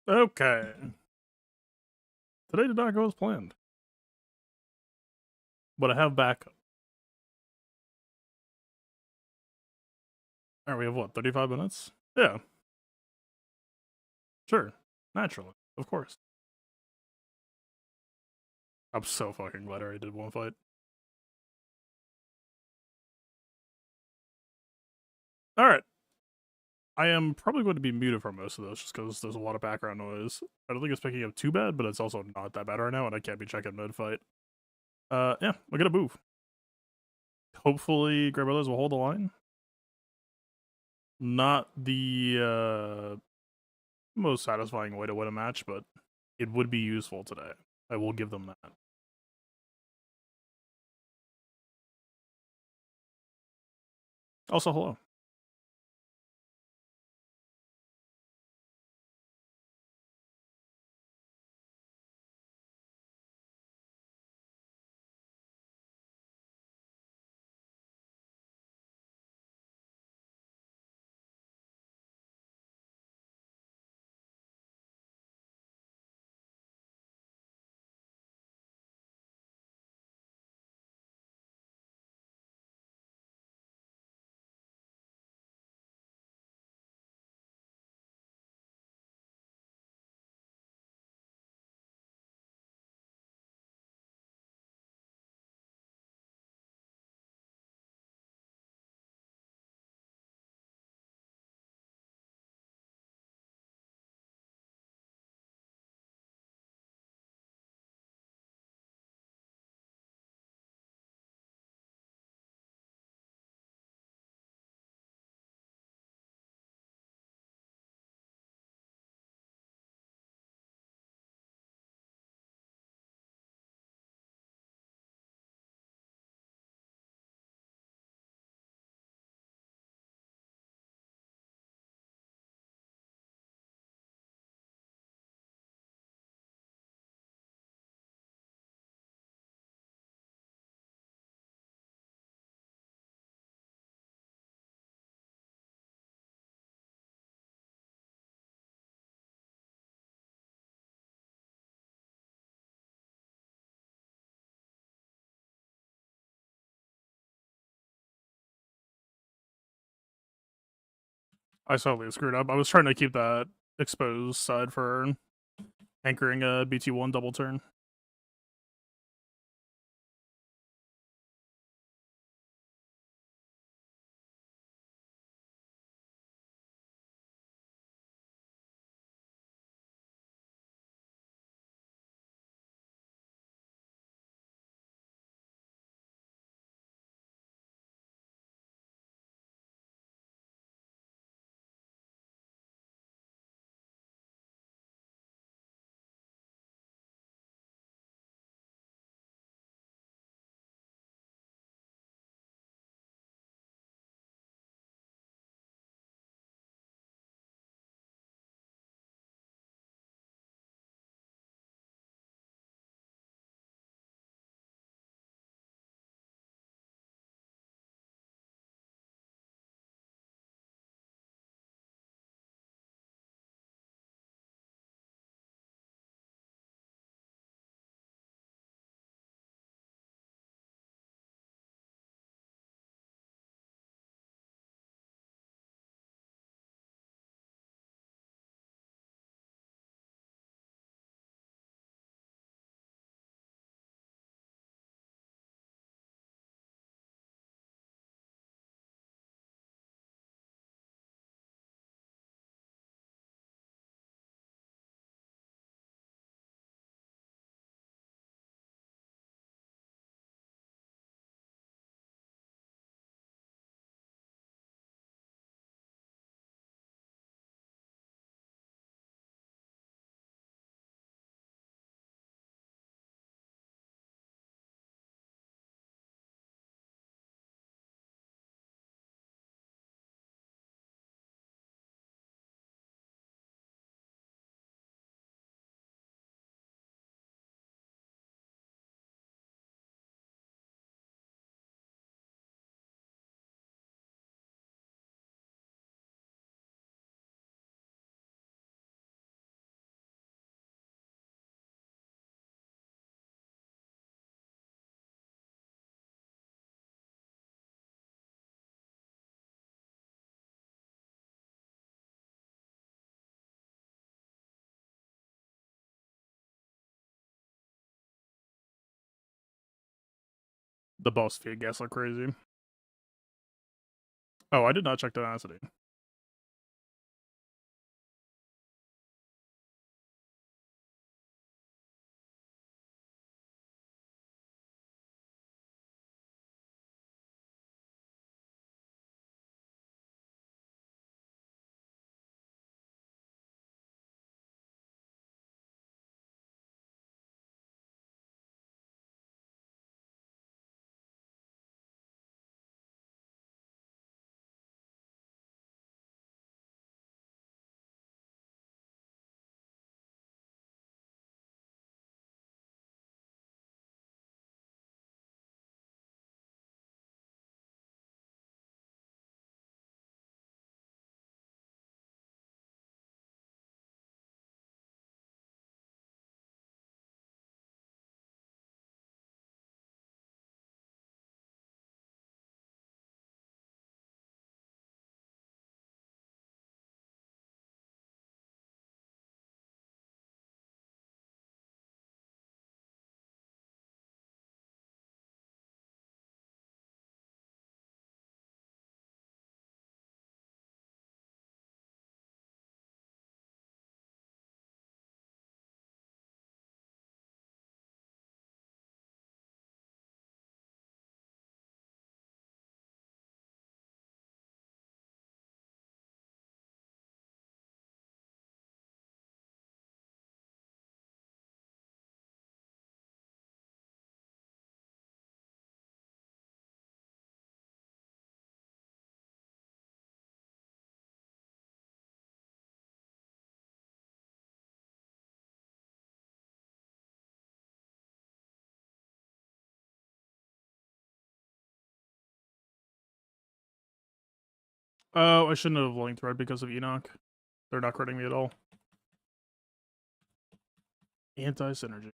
Okay. Today did not go as planned. But I have backup. Alright, we have what, 35 minutes? Yeah. Sure. Naturally. Of course. I'm so fucking glad I already did one fight. Alright. I am probably going to be muted for most of this just because there's a lot of background noise. I don't think it's picking up too bad, but it's also not that bad right now, and I can't be checking mid-fight. Yeah, we're gonna move. Hopefully, Grey Brothers will hold the line. Not the most satisfying way to win a match, but it would be useful today. I will give them that. Also, hello. I totally screwed up. I was trying to keep that exposed side for anchoring a BT1 double turn. The boss feed gas look crazy. Oh, I did not check tenacity. Oh, I shouldn't have linked red because of Enoch. They're not critting me at all. Anti-synergy.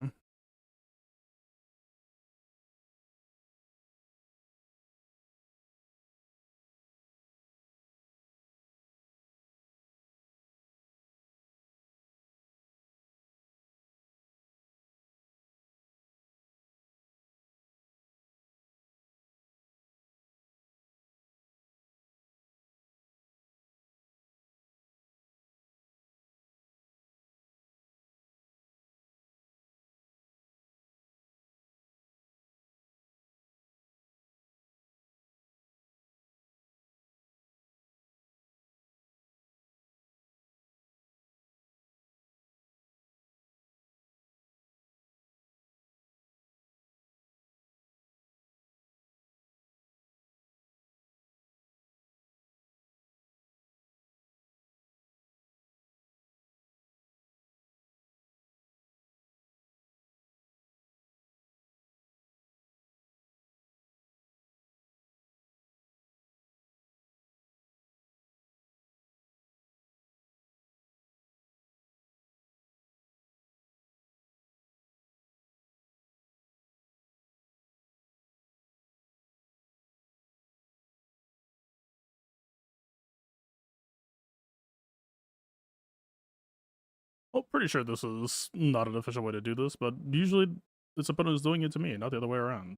Well, pretty sure this is not an official way to do this, but usually this opponent is doing it to me, not the other way around.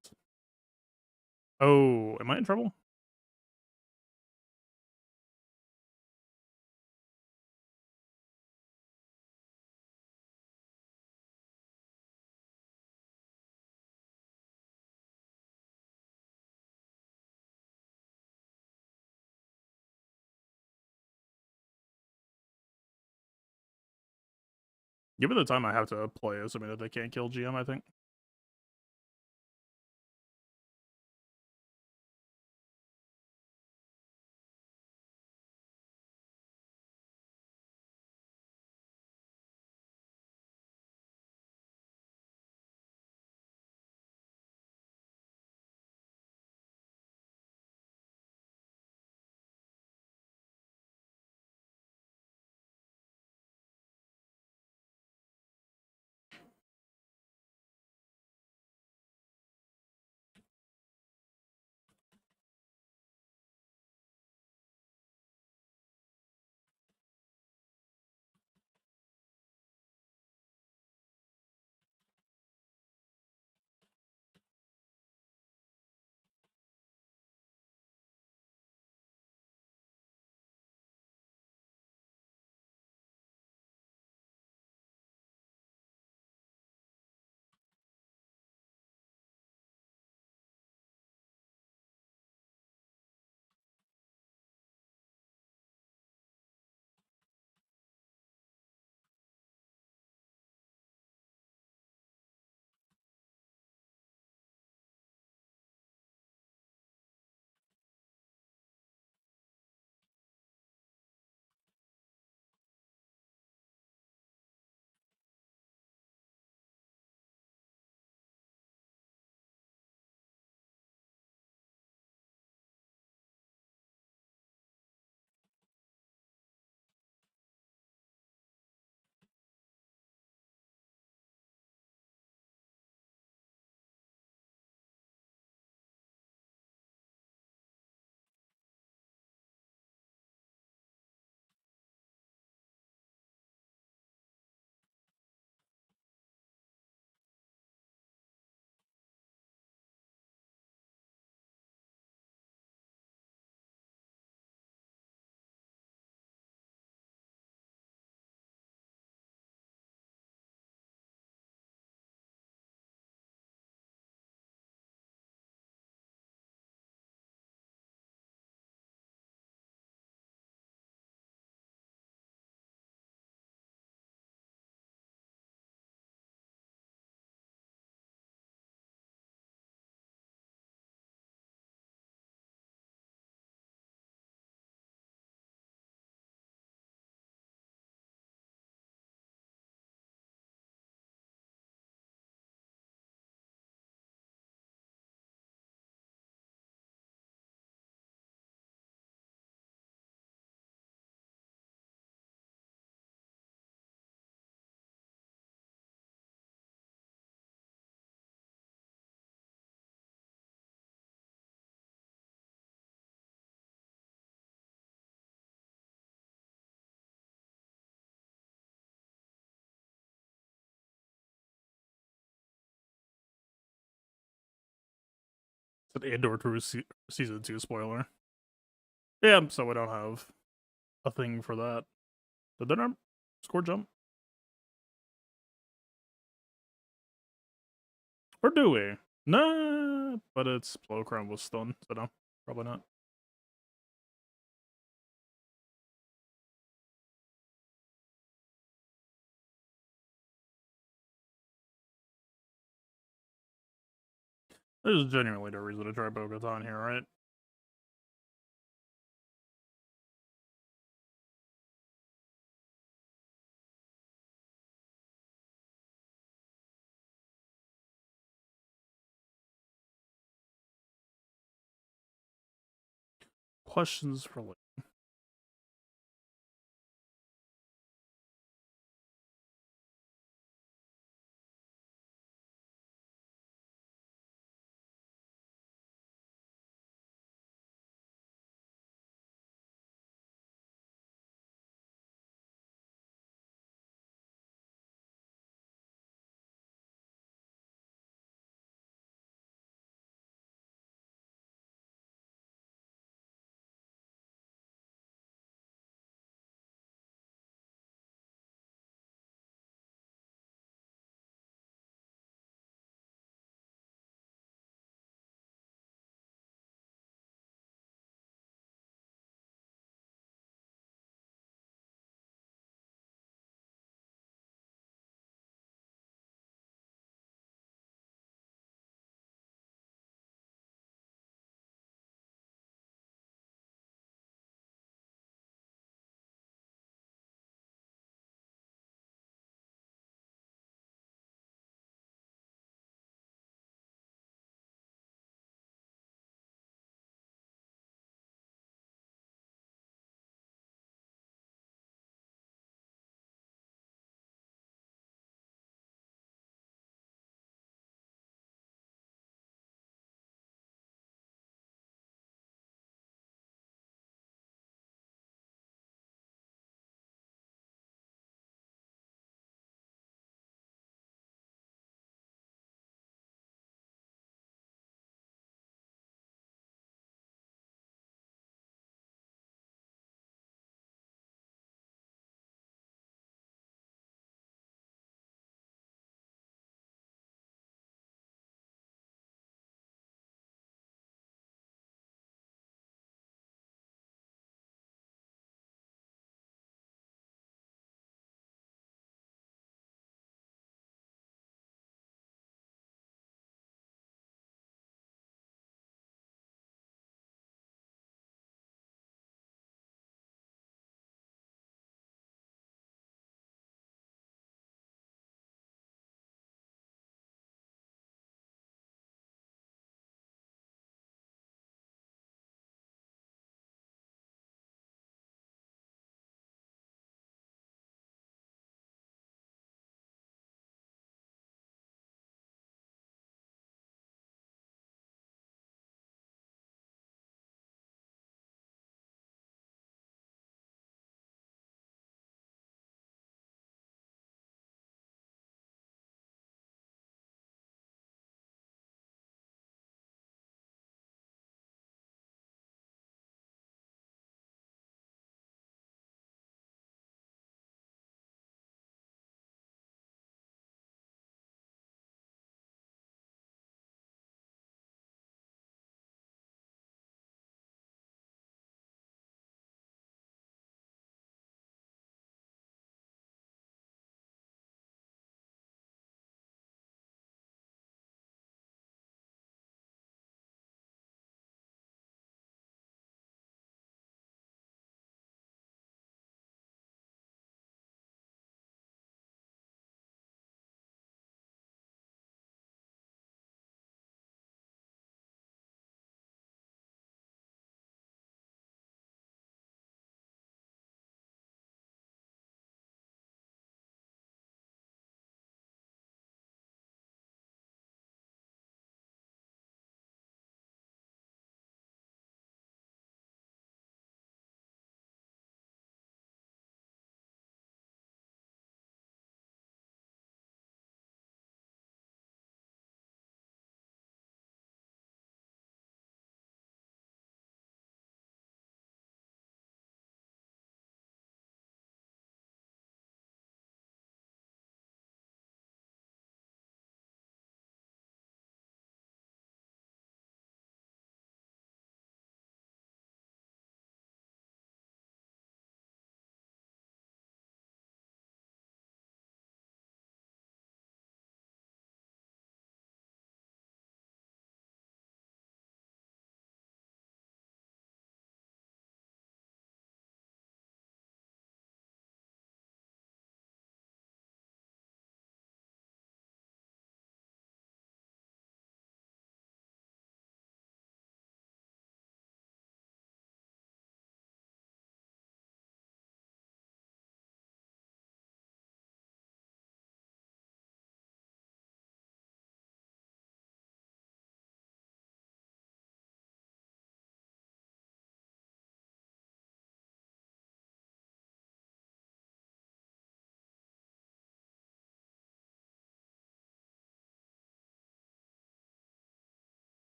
Oh, am I in trouble? Given the time I have to play, assuming that they can't kill GM, I think. It's an Andor Tour season 2 spoiler. Yeah, so we don't have a thing for that. Did our score jump? Or do we? Nah, but it's Plochrome was stunned, so no, probably not. There's genuinely no reason to try Bo-Katan here, right? Questions for later.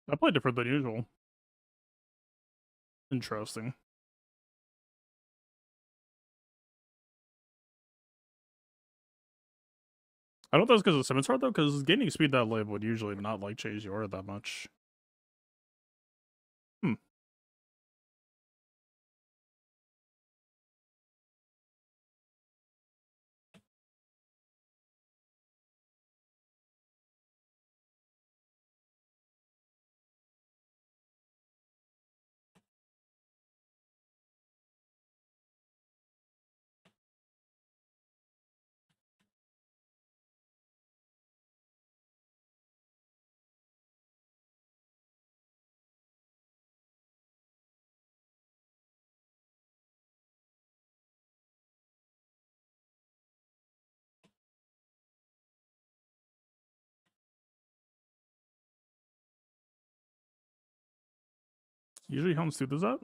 I played different than usual. Interesting. I don't know if that's because of Scimitar though, because gaining speed that late would usually not like chase your aura that much. Hmm. Usually Helm's Tooth does that.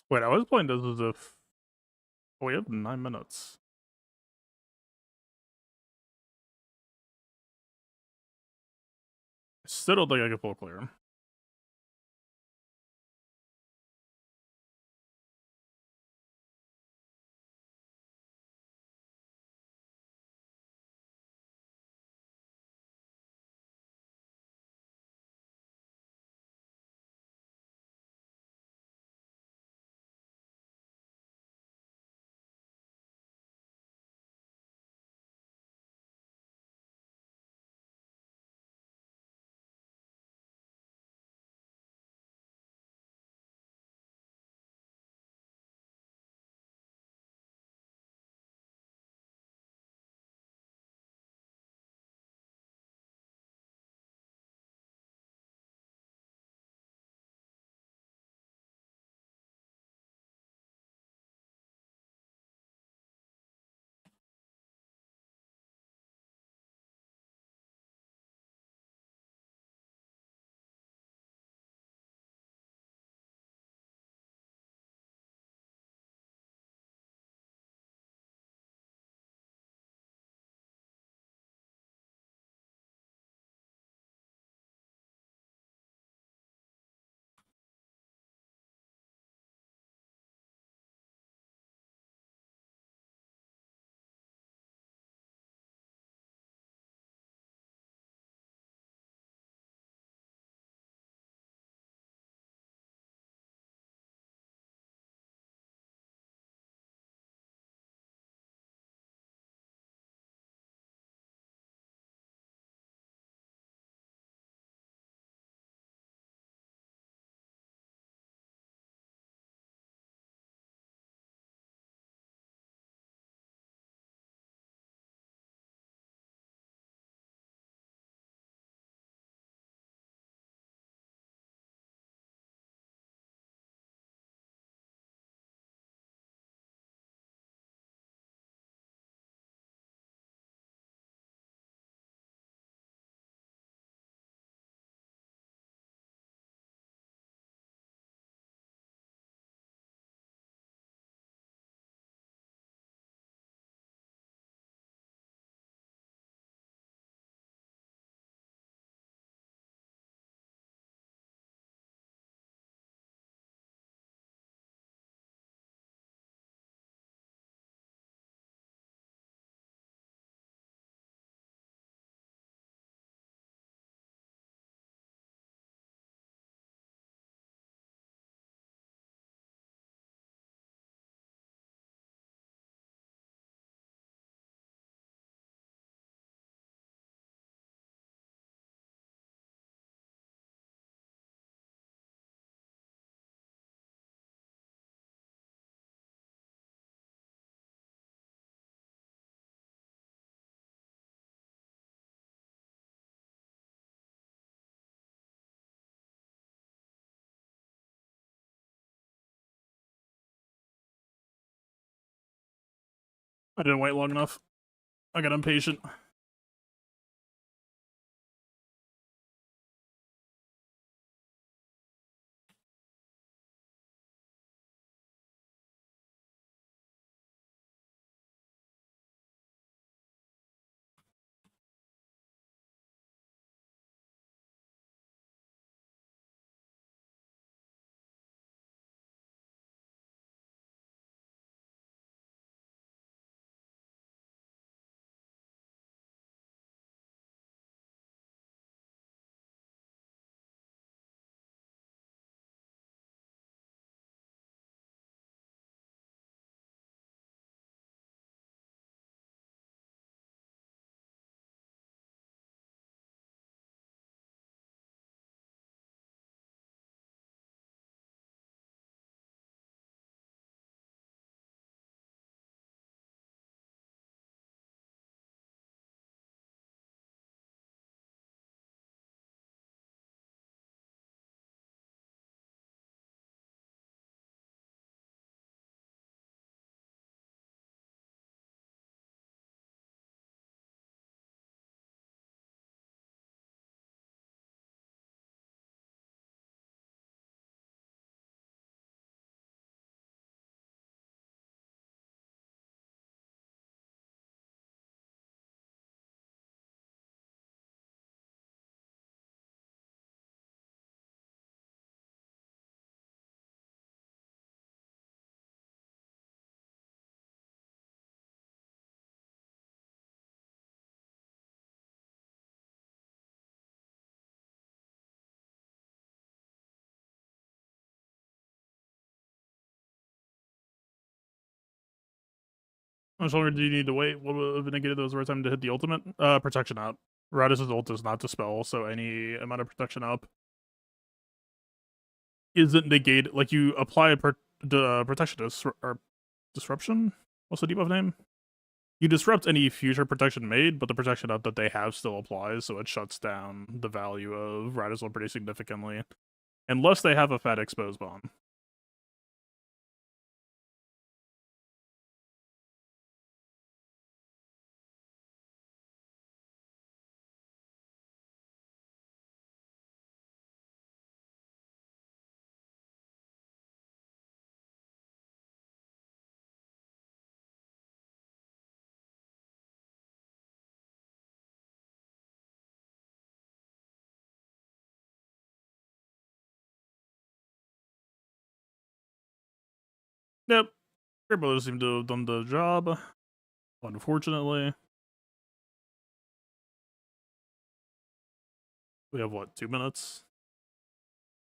Wait, I was playing this as if. Oh, we have 9 minutes. I still don't think I can full clear. I didn't wait long enough. I got impatient. How much longer do you need to wait? What would have indicated there was the right time to hit the ultimate? Protection up. Radis' ult is not dispel, so any amount of protection up isn't negated. Like, you apply a protection or disruption? What's the debuff name? You disrupt any future protection made, but the protection up that they have still applies, so it shuts down the value of Radis' ult pretty significantly. Unless they have a fat expose bomb. Yep. Your brothers seem to have done the job. Unfortunately. We have, what, 2 minutes?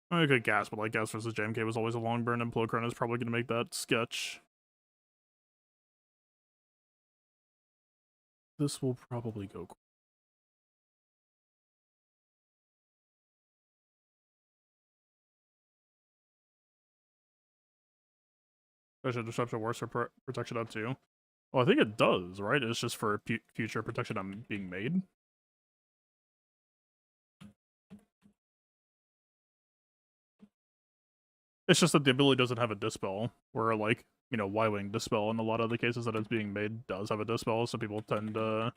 I could gas, but like gas versus JMK was always a long burn, and Plokron is probably going to make that sketch. This will probably go quick. I should disruption worse for protection up too. Well, I think it does, right? It's just for future protection I'm being made. It's just that the ability doesn't have a dispel, where, like, you know, Y-Wing dispel in a lot of the cases that it's being made does have a dispel, so people tend to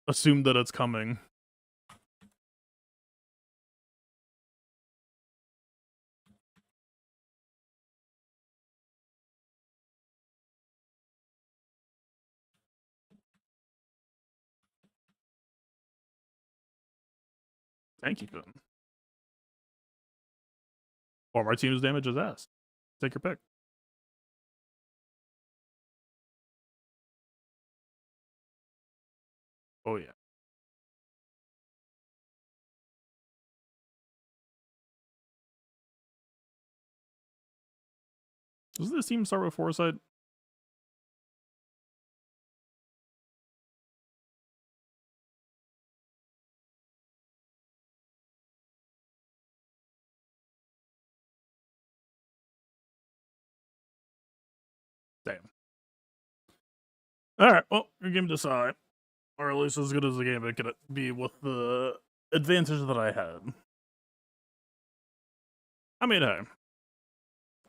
assume that it's coming. Thank you, Ben. Or my team's damage is ass. Take your pick. Oh, yeah. Does this team start with Foresight? Damn. Alright, well, your game decide. Or at least as good as the game it could be with the advantage that I had. I mean, hey.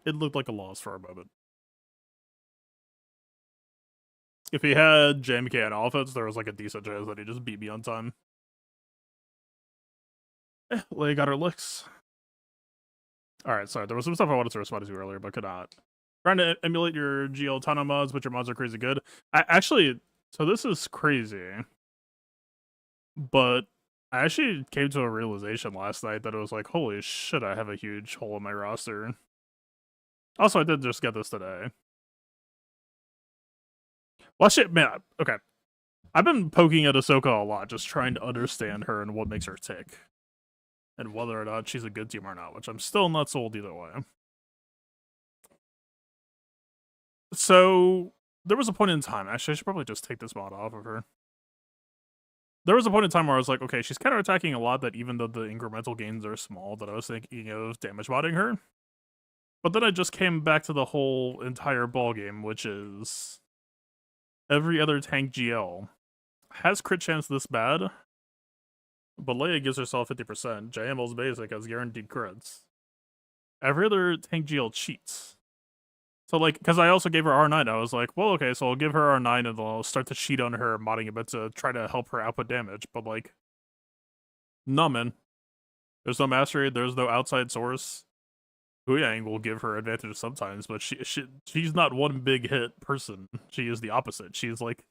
It looked like a loss for a moment. If he had JMK on offense, there was like a decent chance that he just beat me on time. Leia got her licks. Alright, sorry, there was some stuff I wanted to respond to earlier, but could not. Trying to emulate your GL Tano mods, but your mods are crazy good. So this is crazy. But I actually came to a realization last night that it was like, holy shit, I have a huge hole in my roster. Also, I did just get this today. Well, shit, man, okay. I've been poking at Ahsoka a lot, just trying to understand her and what makes her tick. And whether or not she's a good team or not, which I'm still not sold either way. So, there was a point in time, actually, I should probably just take this mod off of her. There was a point in time where I was like, okay, she's counterattacking a lot that even though the incremental gains are small, that I was thinking of damage modding her. But then I just came back to the whole entire ballgame, which is every other tank GL has crit chance this bad, but Leia gives herself 50%. JML's basic has guaranteed crits. Every other tank GL cheats. So, like, because I also gave her R9, I was like, well, okay, so I'll give her R9 and I'll start to cheat on her, modding a bit to try to help her output damage. But, like, no, man. There's no mastery, there's no outside source. Huyang will give her advantage sometimes, but she's not one big hit person. She is the opposite. She's, like,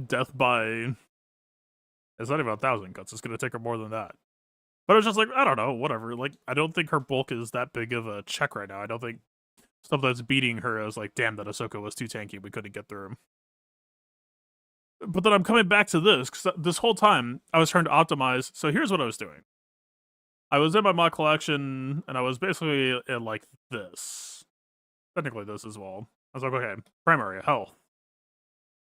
death by... It's not even 1,000 cuts. It's going to take her more than that. But it's just like, I don't know, whatever. Like, I don't think her bulk is that big of a check right now. I don't think stuff that's beating her is like, damn, that Ahsoka was too tanky. We couldn't get through him. But then I'm coming back to this, because this whole time, I was trying to optimize. So here's what I was doing. I was in my mod collection, and I was basically in, like, this. Technically this as well. I was like, okay, primary, health.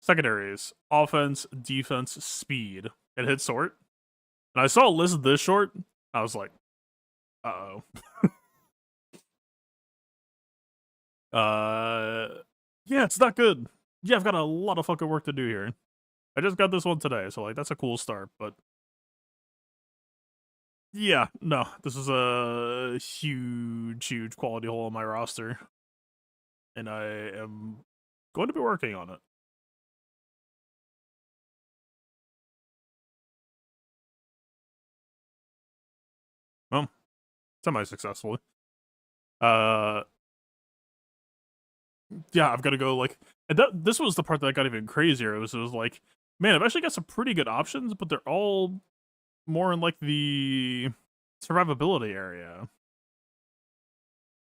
Secondaries, offense, defense, speed. It hit sort. And I saw a list this short, I was like, uh-oh. Yeah, it's not good. Yeah, I've got a lot of fucking work to do here. I just got this one today, so, like, that's a cool start, but... Yeah, no, this is a huge, huge quality hole in my roster. And I am going to be working on it. Well, semi-successfully. Yeah, I've got to go, like... And this was the part that got even crazier. It was like, man, I've actually got some pretty good options, but they're all more in, like, the survivability area.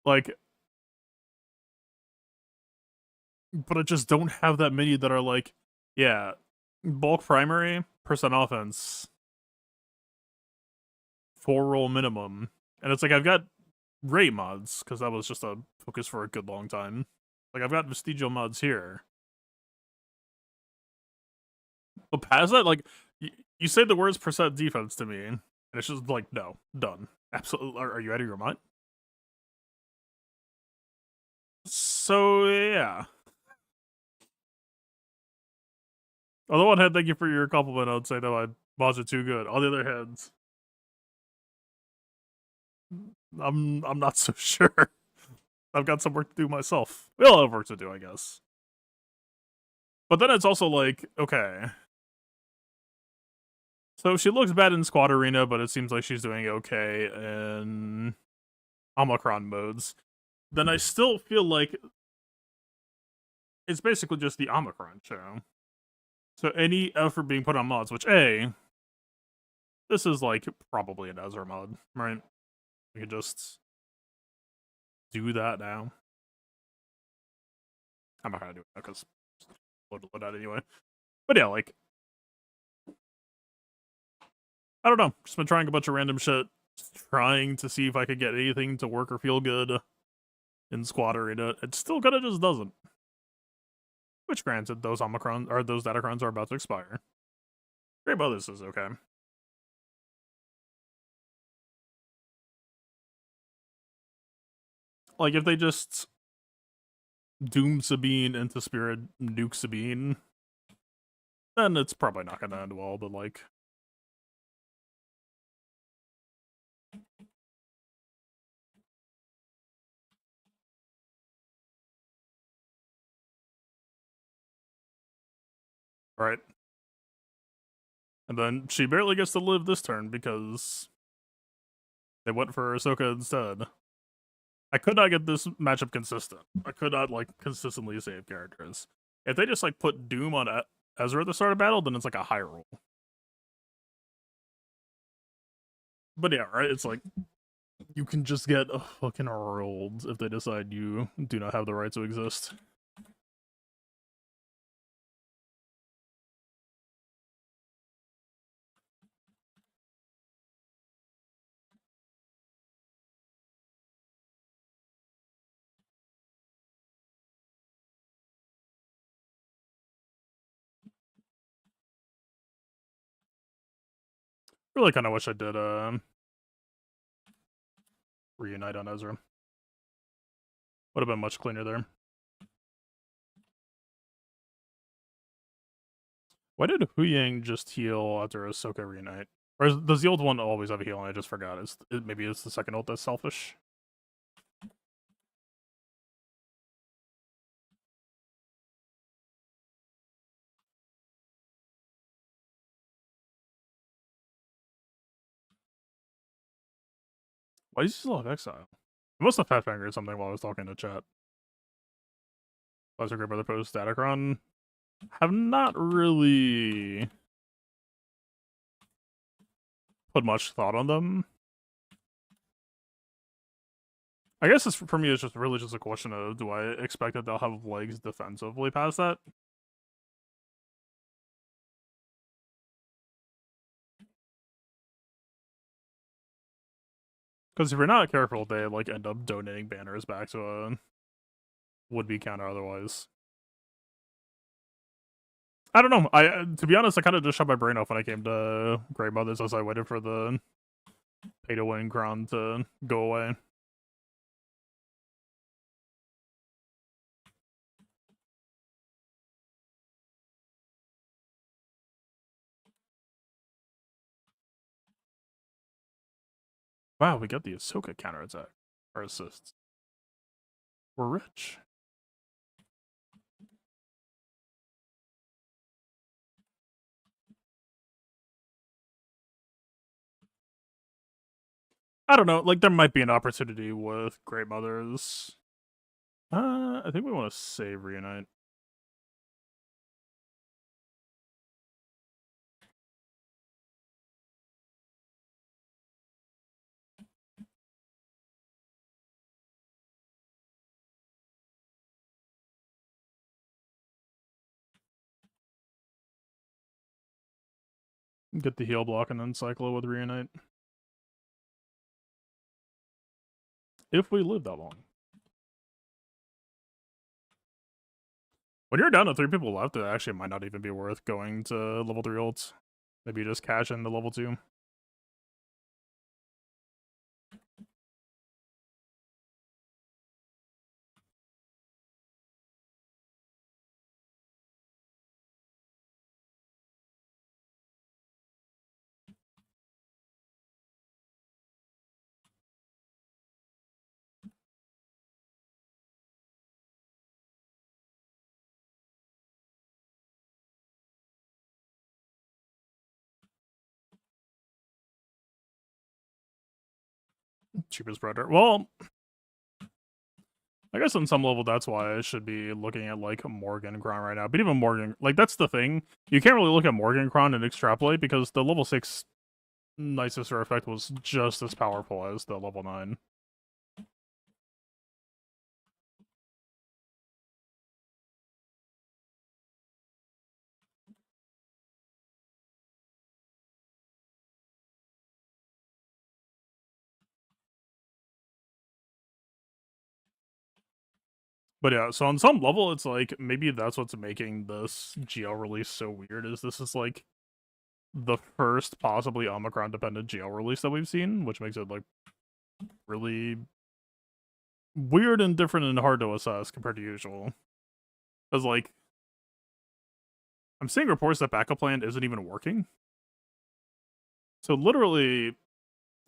Like... But I just don't have that many that are, like, yeah, bulk primary, percent offense, 4 roll minimum. And it's like, I've got Ray mods, because that was just a focus for a good long time. Like, I've got vestigial mods here. But past that, like, you say the words percent defense to me, and it's just like, no, done. Absolutely. Are you out of your mind? So, yeah. On the one hand, thank you for your compliment. I would say, no, my mods are too good. On the other hand, I'm not so sure. I've got some work to do myself. We all have work to do, I guess. But then it's also like, okay. So she looks bad in Squad Arena, but it seems like she's doing okay in Omicron modes. Then I still feel like it's basically just the Omicron show. So any effort being put on mods, which, A, this is, like, probably an Ezra mod, right? We could just do that now. I'm not gonna do it because load out anyway. But yeah, like, I don't know. Just been trying a bunch of random shit, trying to see if I could get anything to work or feel good in Squad Arena. It still kinda just doesn't. Which, granted, those Datacrons are about to expire. Great Brothers is okay. Like, if they just Doom Sabine into Spirit Nuke Sabine, then it's probably not gonna end well, but, like... right? And then she barely gets to live this turn because they went for Ahsoka instead. I could not get this matchup consistent. I could not, like, consistently save characters. If they just, like, put Doom on Ezra at the start of battle, then it's, like, a high roll. But yeah, right? It's like, you can just get fucking rolled if they decide you do not have the right to exist. Really kind of wish I did reunite on Ezra. Would have been much cleaner there. Why did Huyang just heal after Ahsoka reunite? Or does the old one always have a heal and I just forgot? Maybe it's the second ult that's selfish? Why does he still have exile? I must have fat fingered something while I was talking to chat. Lesser Great Brother post Datacron. Have not really put much thought on them. I guess for me, it's just really just a question of, do I expect that they'll have legs defensively past that? Because if you're not careful, they like end up donating banners back to a would-be counter otherwise. I don't know. To be honest, I kind of just shut my brain off when I came to Grey Mothers as I waited for the pay-to-win crown to go away. Wow, we got the Ahsoka counterattack. Our assists. We're rich. I don't know. Like, there might be an opportunity with Great Mothers. I think we want to save Reunite. Get the heal block and then cycle it with Reunite. If we live that long. When you're down to 3 people left, it actually might not even be worth going to level 3 ults. Maybe just cash in the level 2. Cheapest predator. Well, I guess on some level that's why I should be looking at like Morgan Kron right now. But even Morgan, like that's the thing. You can't really look at Morgan Kron and extrapolate because the level 6 Night Sister effect was just as powerful as the level 9. But yeah, so on some level, it's like maybe that's what's making this GL release so weird. Is this is like the first possibly Omicron dependent GL release that we've seen, which makes it like really weird and different and hard to assess compared to usual. Because like I'm seeing reports that backup plan isn't even working. So literally,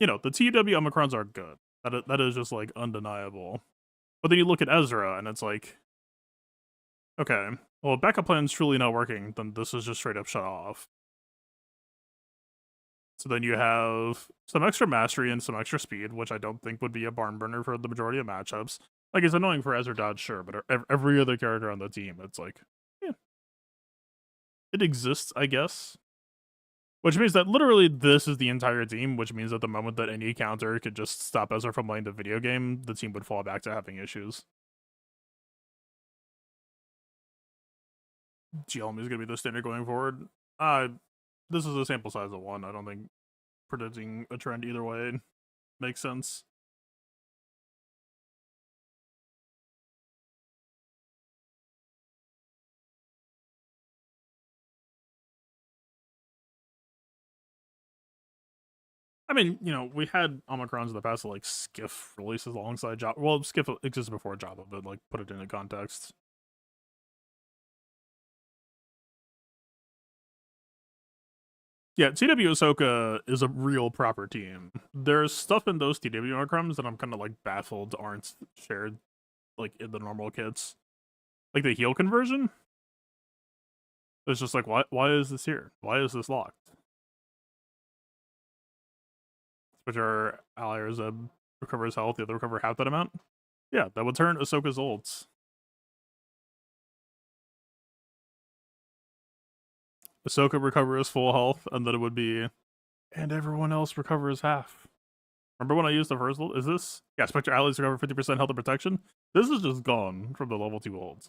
you know, the TW Omicrons are good. That is just like undeniable. But then you look at Ezra and it's like, okay, Well, if backup plan's truly not working, then this is just straight up shut off. So then you have some extra mastery and some extra speed, which I don't think would be a barn burner for the majority of matchups. Like, it's annoying for Ezra Dodge, sure, but every other character on the team, it's like, yeah. It exists, I guess. Which means that literally this is the entire team, which means that the moment that any counter could just stop Ezra from playing the video game, the team would fall back to having issues. GLM is going to be the standard going forward. This is a sample size of 1. I don't think predicting a trend either way makes sense. I mean, you know, we had Omicrons in the past, like Skiff releases alongside Java. Well, Skiff exists before Java, but like put it into context. Yeah, TW Ahsoka is a real proper team. There's stuff in those TW Omicrons that I'm kind of like baffled aren't shared like in the normal kits. Like the heal conversion. It's just like, why is this here? Why is this locked? Which are allies recovers health, the other recover half that amount. Yeah, that would turn Ahsoka's ults. Ahsoka recovers full health, and then it would be, and everyone else recovers half. Remember when I used the first ult? Is this? Yeah, Spectre allies recover 50% health and protection. This is just gone from the level 2 ults.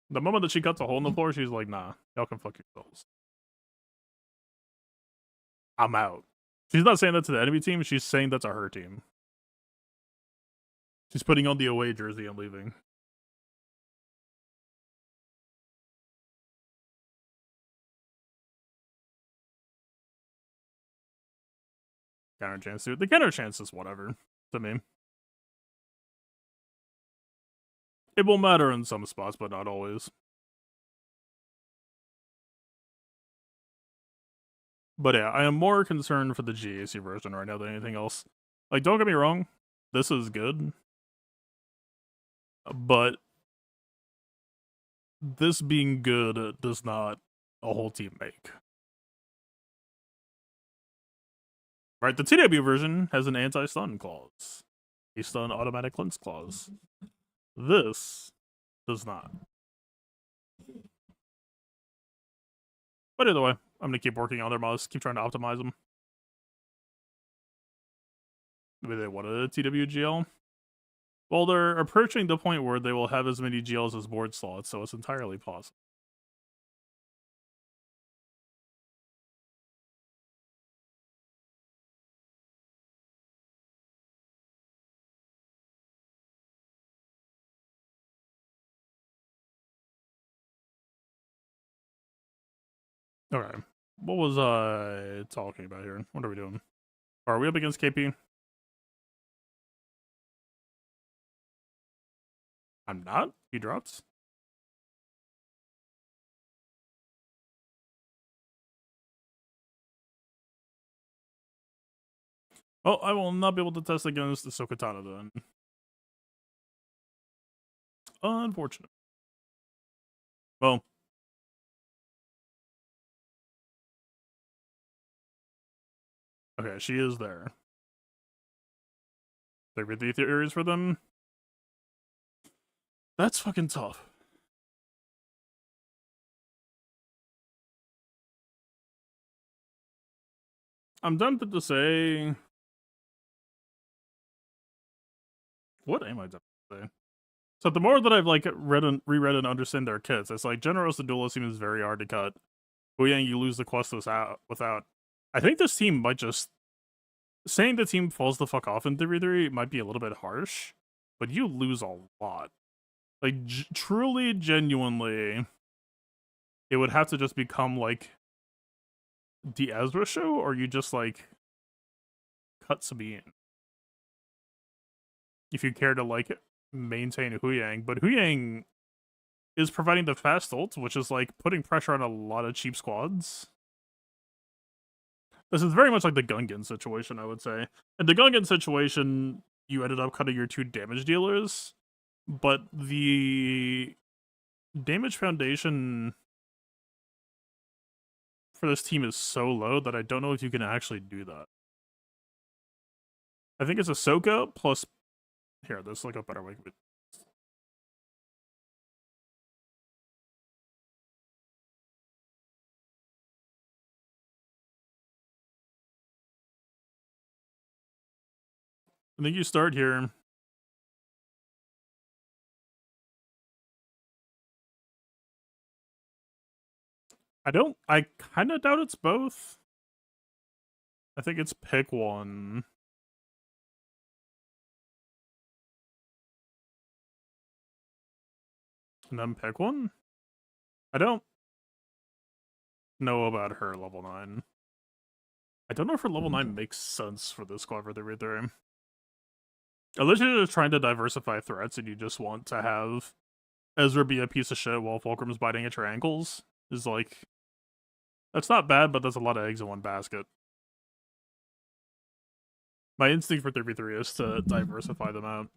The moment that she cuts a hole in the floor, she's like, nah, y'all can fuck yourselves. I'm out. She's not saying that to the enemy team, she's saying that to her team. She's putting on the away jersey and leaving. Counter chance, dude. The counter chance is whatever to me. It will matter in some spots, but not always. But yeah, I am more concerned for the GAC version right now than anything else. Like, don't get me wrong, this is good. But this being good does not a whole team make. Right, the TW version has an anti-stun clause. A stun automatic cleanse clause. This does not. But either way, I'm gonna keep working on their mods, keep trying to optimize them. Maybe they wanted a TWGL. Well, they're approaching the point where they will have as many GLs as board slots, so it's entirely possible. Okay. What was I talking about here? What are we doing? Are we up against KP? I'm not? He drops? Oh, I will not be able to test against the Sokatana then. Unfortunate. Well. Okay, she is there. There were the theories for them. That's fucking tough. I'm tempted to say... What am I tempted to say? So the more that I've like reread and understand their kits, it's like Generos the Duelist seems very hard to cut. Huyang, you lose the Questos out without. I think this team might just saying the team falls the fuck off in 3-3 might be a little bit harsh, but you lose a lot. Like truly, genuinely, it would have to just become like the Ezra show, or you just like cut Sabine if you care to like maintain Huyang. But Huyang is providing the fast ult, which is like putting pressure on a lot of cheap squads. This is very much like the Gungan situation, I would say. In the Gungan situation, you ended up cutting your 2 damage dealers, but the damage foundation for this team is so low that I don't know if you can actually do that. I think it's Ahsoka plus... Here, there's like a better way. I think you start here. I kind of doubt it's both. I think it's pick one. And then pick one? I don't know about her level 9. I don't know if her level 9 makes sense for this squad for the read-through. Unless you're just trying to diversify threats and you just want to have Ezra be a piece of shit while Fulcrum's biting at your ankles, is like... That's not bad, but that's a lot of eggs in one basket. My instinct for 3v3 is to diversify them out.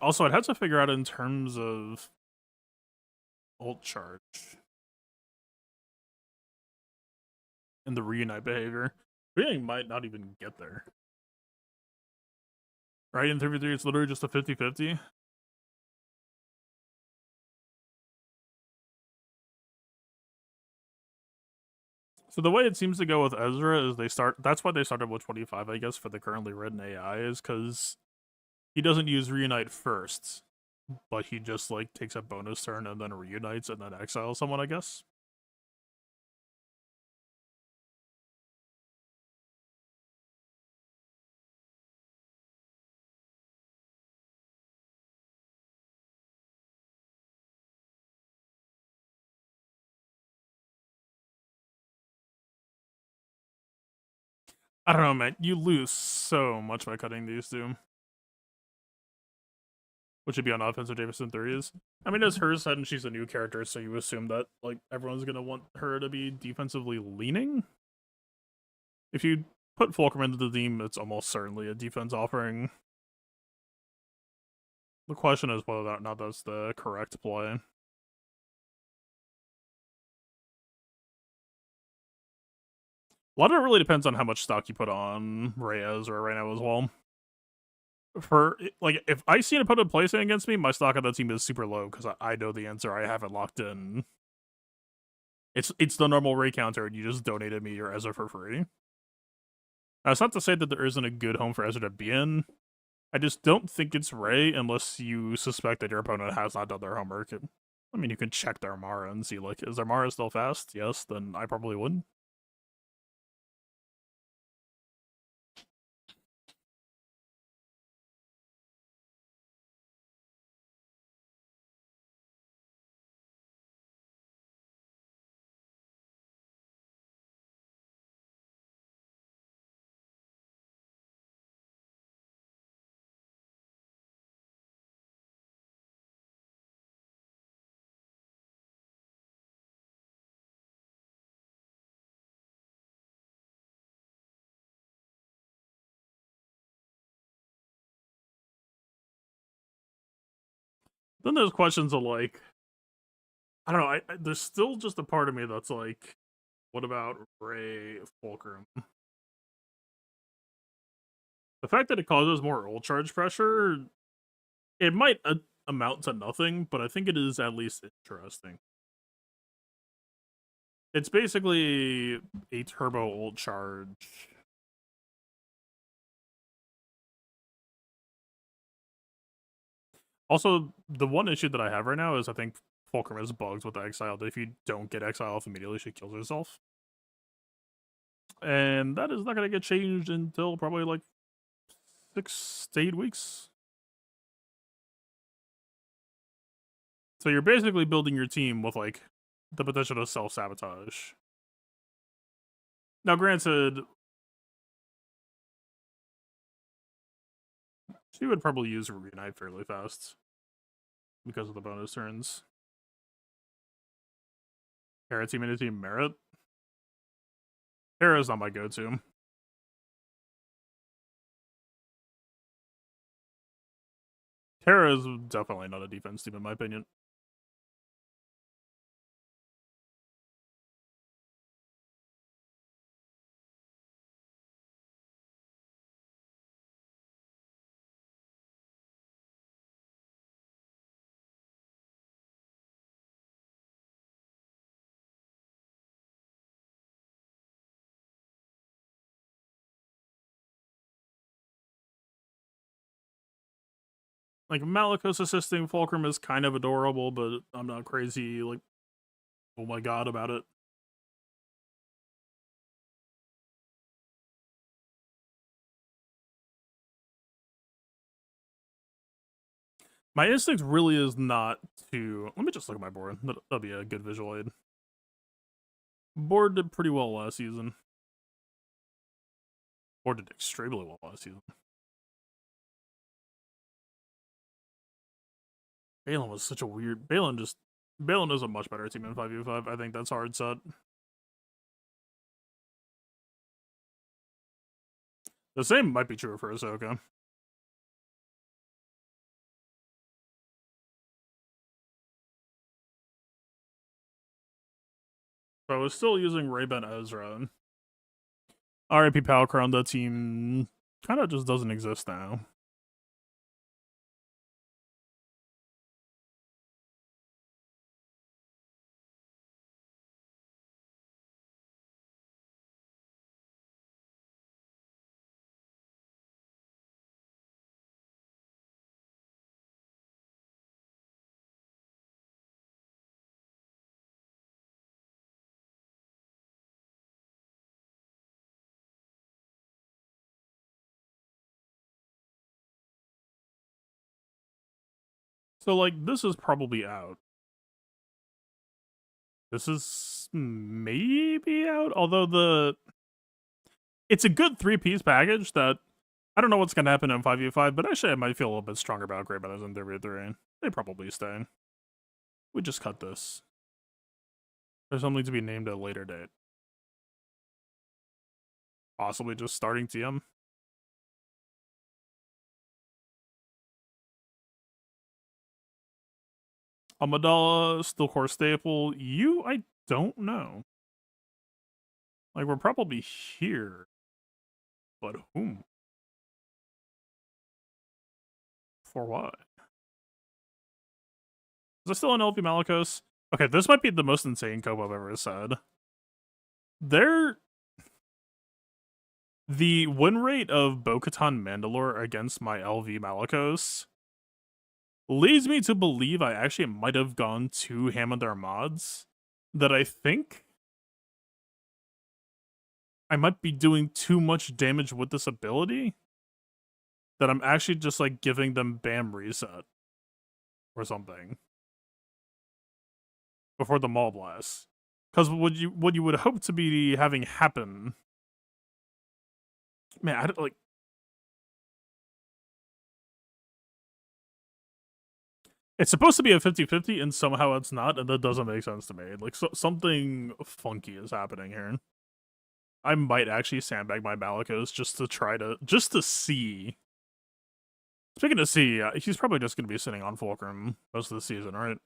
Also, I'd have to figure out in terms of ult charge and the reunite behavior. Reuniting might not even get there. Right, in 3v3 it's literally just a 50-50. So the way it seems to go with Ezra is that's why they started with 25, I guess, for the currently written AI, is because he doesn't use reunite first, but he just like takes a bonus turn and then reunites and then exiles someone, I guess. I don't know, man. You lose so much by cutting these two. Which would be on offense or Davison 3s. I mean, as her said, and she's a new character, so you assume that like everyone's gonna want her to be defensively leaning. If you put Fulcrum into the team, it's almost certainly a defense offering. The question is whether or not that's the correct play. A lot of it really depends on how much stock you put on Reyes or right now as well. For like, if I see an opponent placing against me, my stock on that team is super low because I know the answer. I have it locked in. It's the normal Rey counter, and you just donated me your Ezra for free. Now, it's not to say that there isn't a good home for Ezra to be in. I just don't think it's Rey unless you suspect that your opponent has not done their homework. I mean, you can check their Mara and see, like, is their Mara still fast? Yes, then I probably wouldn't. Then there's questions of, like, I don't know, there's still just a part of me that's like, what about Rey Fulcrum? The fact that it causes more ult charge pressure, it might amount to nothing, but I think it is at least interesting. It's basically a turbo ult charge. Also, the one issue that I have right now is I think Fulcrum is bugged with the exile, that if you don't get exile off immediately, she kills herself. And that is not going to get changed until probably like 6 to 8 weeks. So you're basically building your team with like the potential to self-sabotage. Now, granted, she would probably use Reunite fairly fast because of the bonus turns. Hera team into team Merit. Hera's not my go-to. Terra is definitely not a defense team in my opinion. Like, Malicos assisting Fulcrum is kind of adorable, but I'm not crazy, like, oh my god about it. My instinct really is not to... Let me just look at my board. That'll be a good visual aid. Board did pretty well last season. Board did extremely well last season. Balin was such a weird... Balin is a much better team in 5v5. I think that's hard set. The same might be true for Ahsoka. But I was still using Ray-Ban Ezra. RIP Palcrown, that team kind of just doesn't exist now. So, like, this is probably out. This is maybe out, although it's a good 3-piece package that I don't know what's going to happen in 5v5, but actually I might feel a little bit stronger about Grey Brothers in 3v3. They probably stay. We just cut this. There's something to be named at a later date. Possibly just starting TM. Amidala, still core staple. You, I don't know. Like, we're probably here. But whom? For what? Is there still an LP Malicos? Okay, this might be the most insane cope I've ever said. The win rate of Bo-Katan Mandalore against my LV Malicos leads me to believe I actually might have gone too ham on their mods. That I think I might be doing too much damage with this ability. That I'm actually just like giving them BAM reset. Or something. Before the Maul Blast. Because what you would hope to be having happen... Man, I don't, like... It's supposed to be a 50-50, and somehow it's not, and that doesn't make sense to me. Like, something funky is happening here. I might actually sandbag my Malicos just to see. Speaking of see, he's probably just going to be sitting on Fulcrum most of the season, right?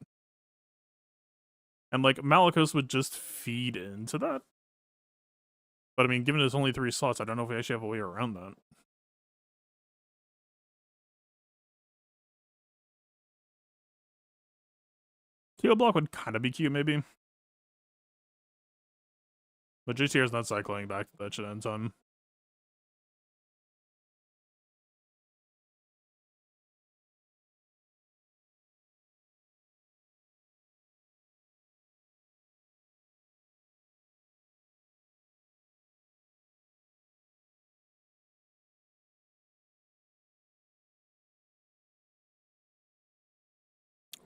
And, like, Malicos would just feed into that. But, I mean, given there's only 3 slots, I don't know if we actually have a way around that. Teal block would kind of be cute, maybe. But GTR's not cycling back to that shit in time.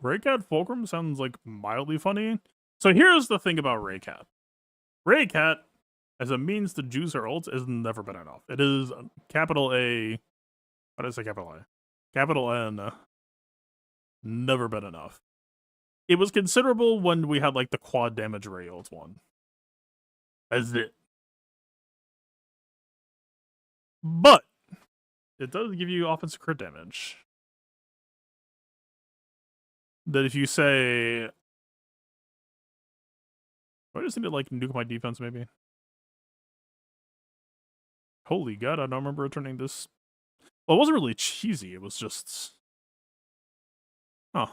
Raycat Fulcrum sounds like mildly funny. So here's the thing about Raycat. Raycat, as a means to juice her ults, has never been enough. It is capital A. What did I say capital A? Capital N. Never been enough. It was considerable when we had like the quad damage Ray ults one. That's it. But it does give you offensive crit damage. that if you say, I just need to like nuke my defense maybe. Holy god, I don't remember returning this. Well, it wasn't really cheesy, it was just... Huh.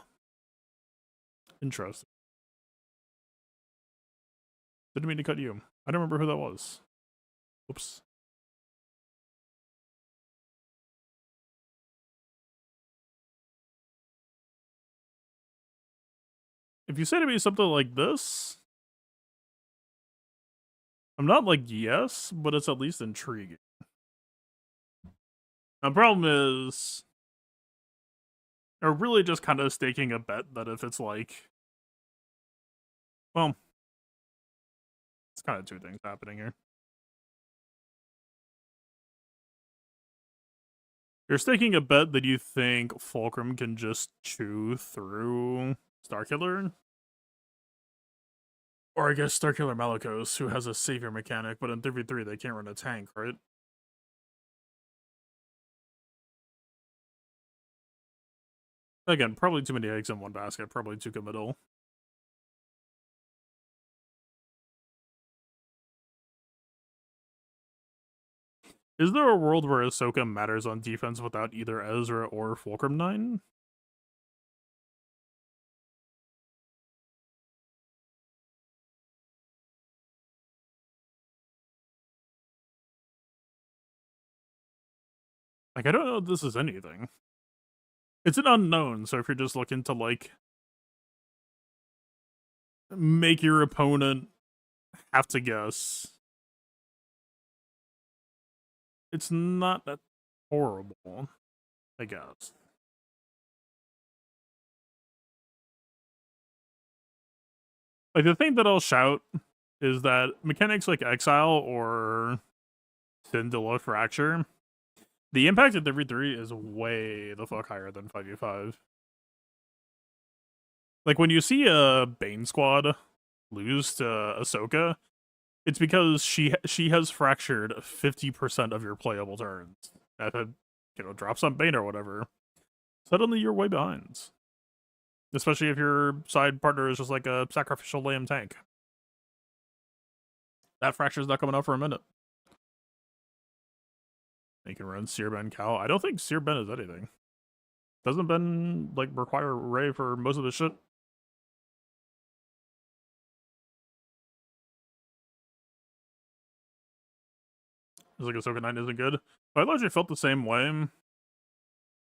Interesting. Didn't mean to cut you. I don't remember who that was. Oops. If you say to me something like this, I'm not like yes, but it's at least intriguing. The problem is, they're really just kind of staking a bet that if it's like, well, it's kind of two things happening here. You're staking a bet that you think Fulcrum can just chew through Starkiller. Or I guess Starkiller Malicos, who has a savior mechanic, but in 3v3 they can't run a tank, right? Again, probably too many eggs in one basket, probably too committal. Is there a world where Ahsoka matters on defense without either Ezra or Fulcrum 9? Like, I don't know if this is anything. It's an unknown, so if you're just looking to, like, make your opponent have to guess, it's not that horrible, I guess. Like, the thing that I'll shout is that mechanics like Exile or Syndilla Fracture, the impact at 3v3 is way the fuck higher than 5v5. Like, when you see a Bane squad lose to Ahsoka, it's because she has fractured 50% of your playable turns. That had, drop some Bane or whatever. Suddenly you're way behind. Especially if your side partner is just like a sacrificial lamb tank. That fracture's not coming out for a minute. They can run Seer Ben Cal. I don't think Seer Ben is anything. Doesn't Ben like require Ray for most of the shit? It's like Ahsoka 9 isn't good. I largely felt the same way.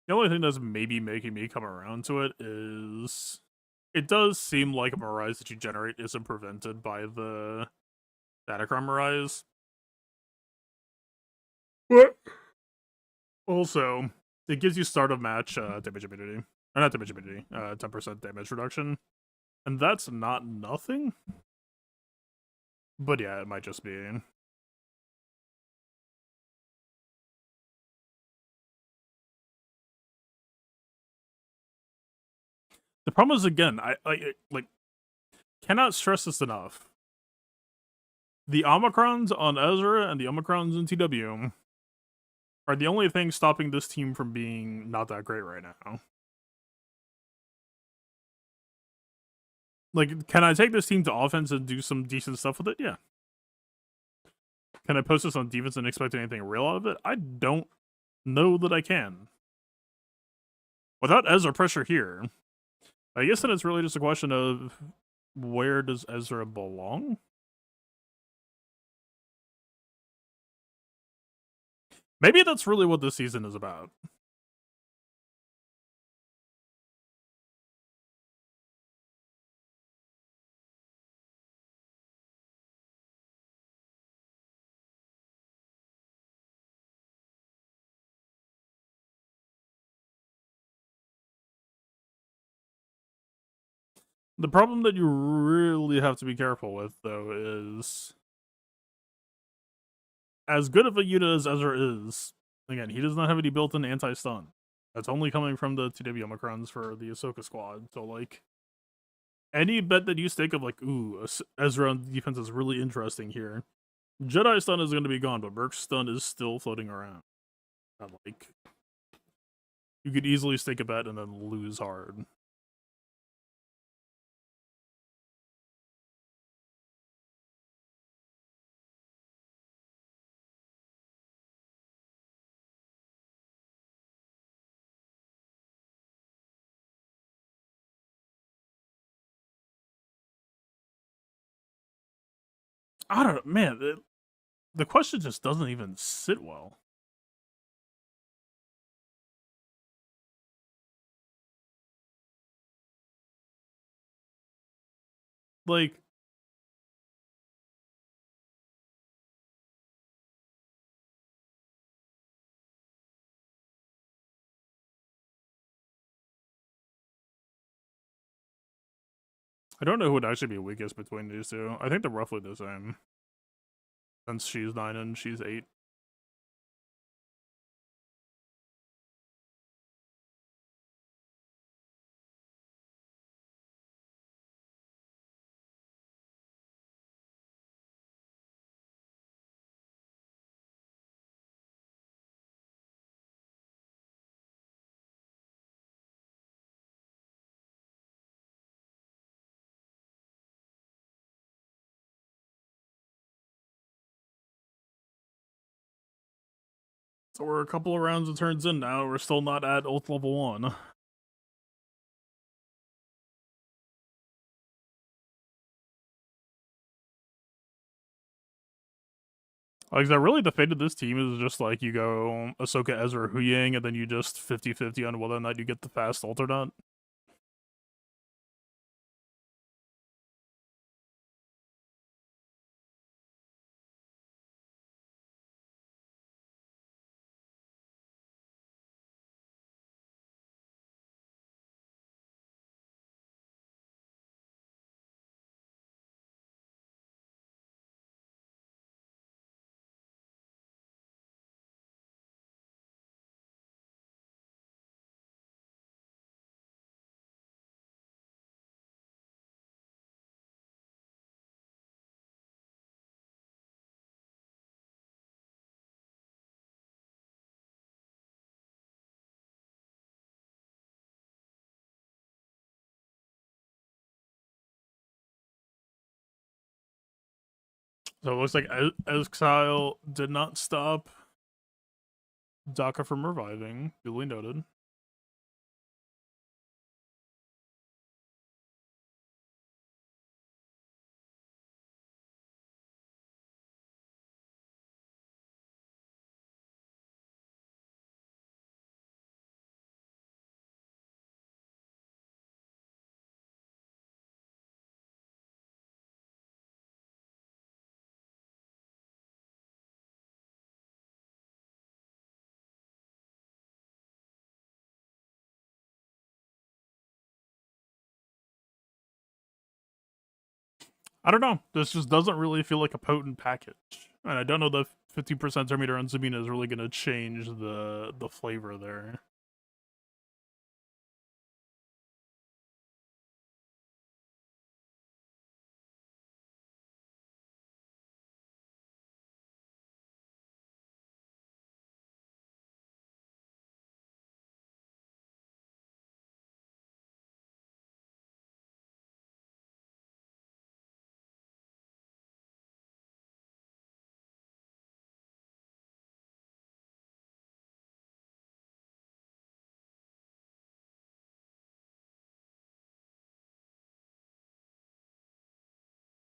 The only thing that's maybe making me come around to it is it does seem like a Mirage that you generate isn't prevented by the Datacron Mirage. What? Also, it gives you start of match damage immunity. Or not damage immunity, 10% damage reduction. And that's not nothing. But yeah, it might just be. The problem is, again, I like cannot stress this enough. The Omicrons on Ezra and the Omicrons in TW are the only thing stopping this team from being not that great right now. Like, can I take this team to offense and do some decent stuff with it? Yeah. Can I post this on defense and expect anything real out of it? I don't know that I can. Without Ezra pressure here, I guess then it's really just a question of where does Ezra belong? Maybe that's really what this season is about. The problem that you really have to be careful with, though, is as good of a unit as Ezra is, again, he does not have any built-in anti-stun. That's only coming from the TW Omicrons for the Ahsoka squad. So, like, any bet that you stake of, like, ooh, Ezra on defense is really interesting here. Jedi stun is going to be gone, but Merc stun is still floating around. And, like, you could easily stake a bet and then lose hard. I don't know, man. The question just doesn't even sit well. Like, I don't know who would actually be weakest between these two. I think they're roughly the same. Since she's 9 and she's 8. So we're a couple of rounds of turns in now. We're still not at ult level 1. Like, that really the fate of this team is just like you go Ahsoka, Ezra, Huyang, and then you just 50-50 on whether or not you get the fast ult or not. So it looks like Exile did not stop Daka from reviving. Duly noted. I don't know. This just doesn't really feel like a potent package. And I don't know that 50% Terminator on Sabina is really going to change the flavor there.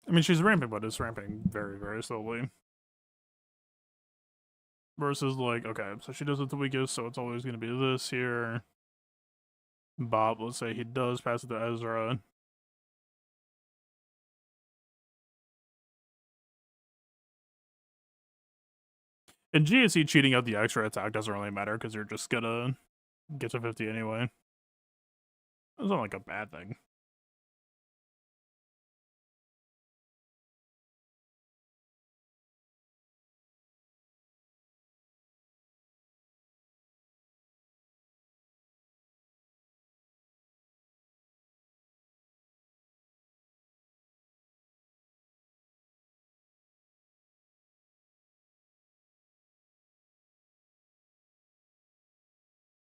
I mean, she's ramping, but it's ramping very, very slowly. Versus, like, okay, so she does it the weakest, so it's always going to be this here. Bob, let's say he does pass it to Ezra. In GAC, cheating out the extra attack doesn't really matter because you're just gonna get to 50 anyway. It's not like a bad thing.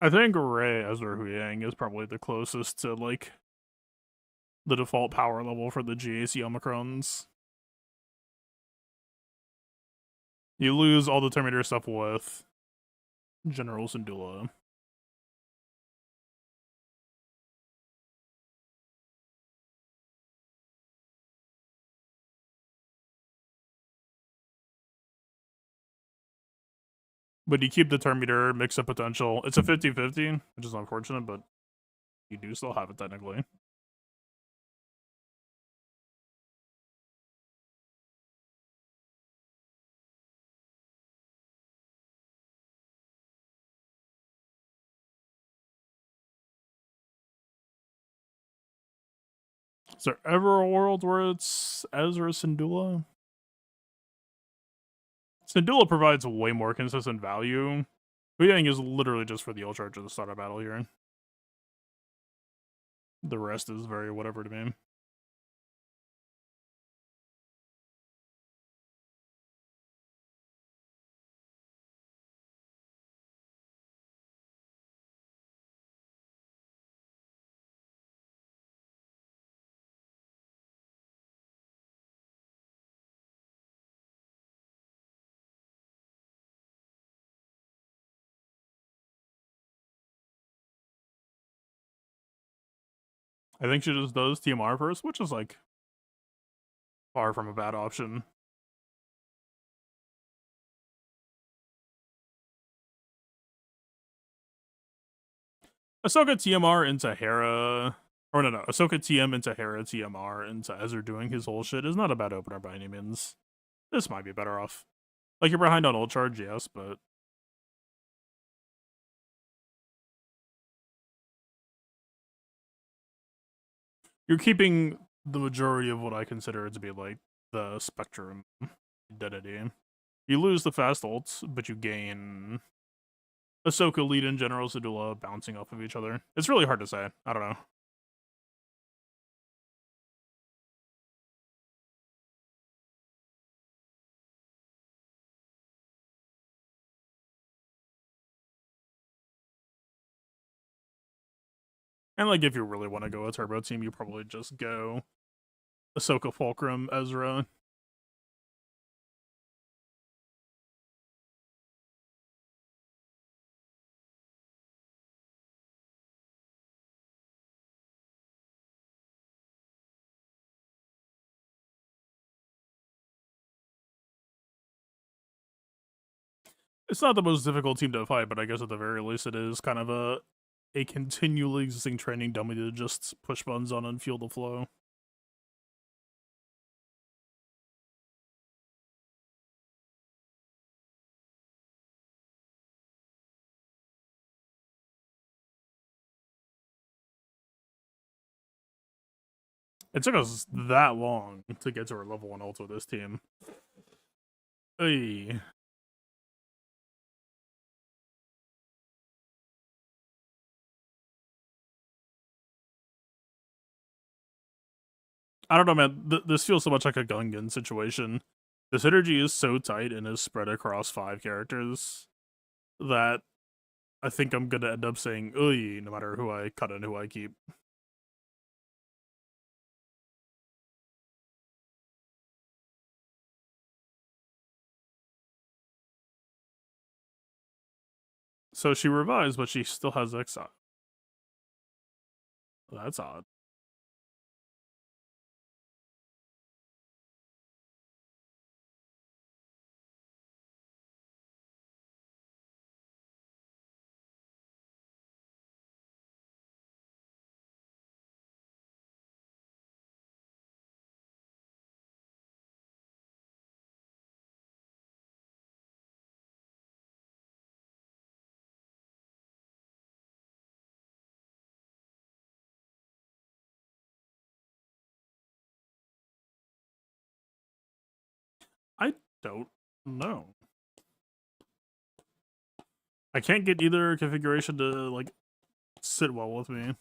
I think Rey Ezra Huyang is probably the closest to, like, the default power level for the GAC Omicrons. You lose all the Terminator stuff with General Syndulla. But you keep the turn meter, mix up potential. It's a 50-50, which is unfortunate, but you do still have it technically. Is there ever a world where it's Ezra Syndulla? Syndulla provides way more consistent value. Yang is literally just for the ult charge at the start of battle here. The rest is very whatever to me. I think she just does TMR first, which is like far from a bad option. Ahsoka TMR into Hera, or no, Ahsoka TM into Hera TMR into Ezra doing his whole shit is not a bad opener by any means. This might be better off. Like, you're behind on ult charge, yes, but you're keeping the majority of what I consider to be like the spectrum identity. You lose the fast ults, but you gain Ahsoka, lead in General Syndulla bouncing off of each other. It's really hard to say. I don't know. And like, if you really want to go a turbo team, you probably just go Ahsoka, Fulcrum, Ezra. It's not the most difficult team to fight, but I guess at the very least it is kind of a continually existing training dummy to just push buttons on and feel the flow. It took us that long to get to our level 1 ult with this team. Hey. I don't know, man. This feels so much like a Gungan situation. The synergy is so tight and is spread across 5 characters that I think I'm gonna end up saying "Uy" no matter who I cut and who I keep. So she revives, but she still has exile. That's odd. I don't know. I can't get either configuration to like sit well with me.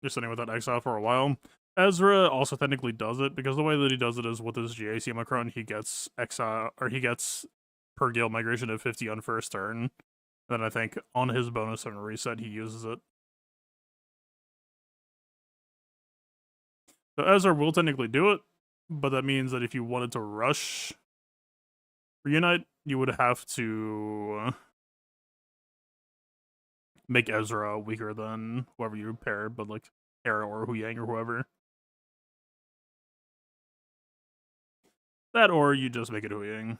You're sitting with that exile for a while. Ezra also technically does it because the way that he does it is with his GAC Macron, he gets exile or he gets per guild migration of 50 on first turn. Then I think on his bonus and reset he uses it. So Ezra will technically do it, but that means that if you wanted to rush Reunite, you would have to make Ezra weaker than whoever you pair, but like Hera or Hu Yang or whoever. That or you just make it Hu Yang.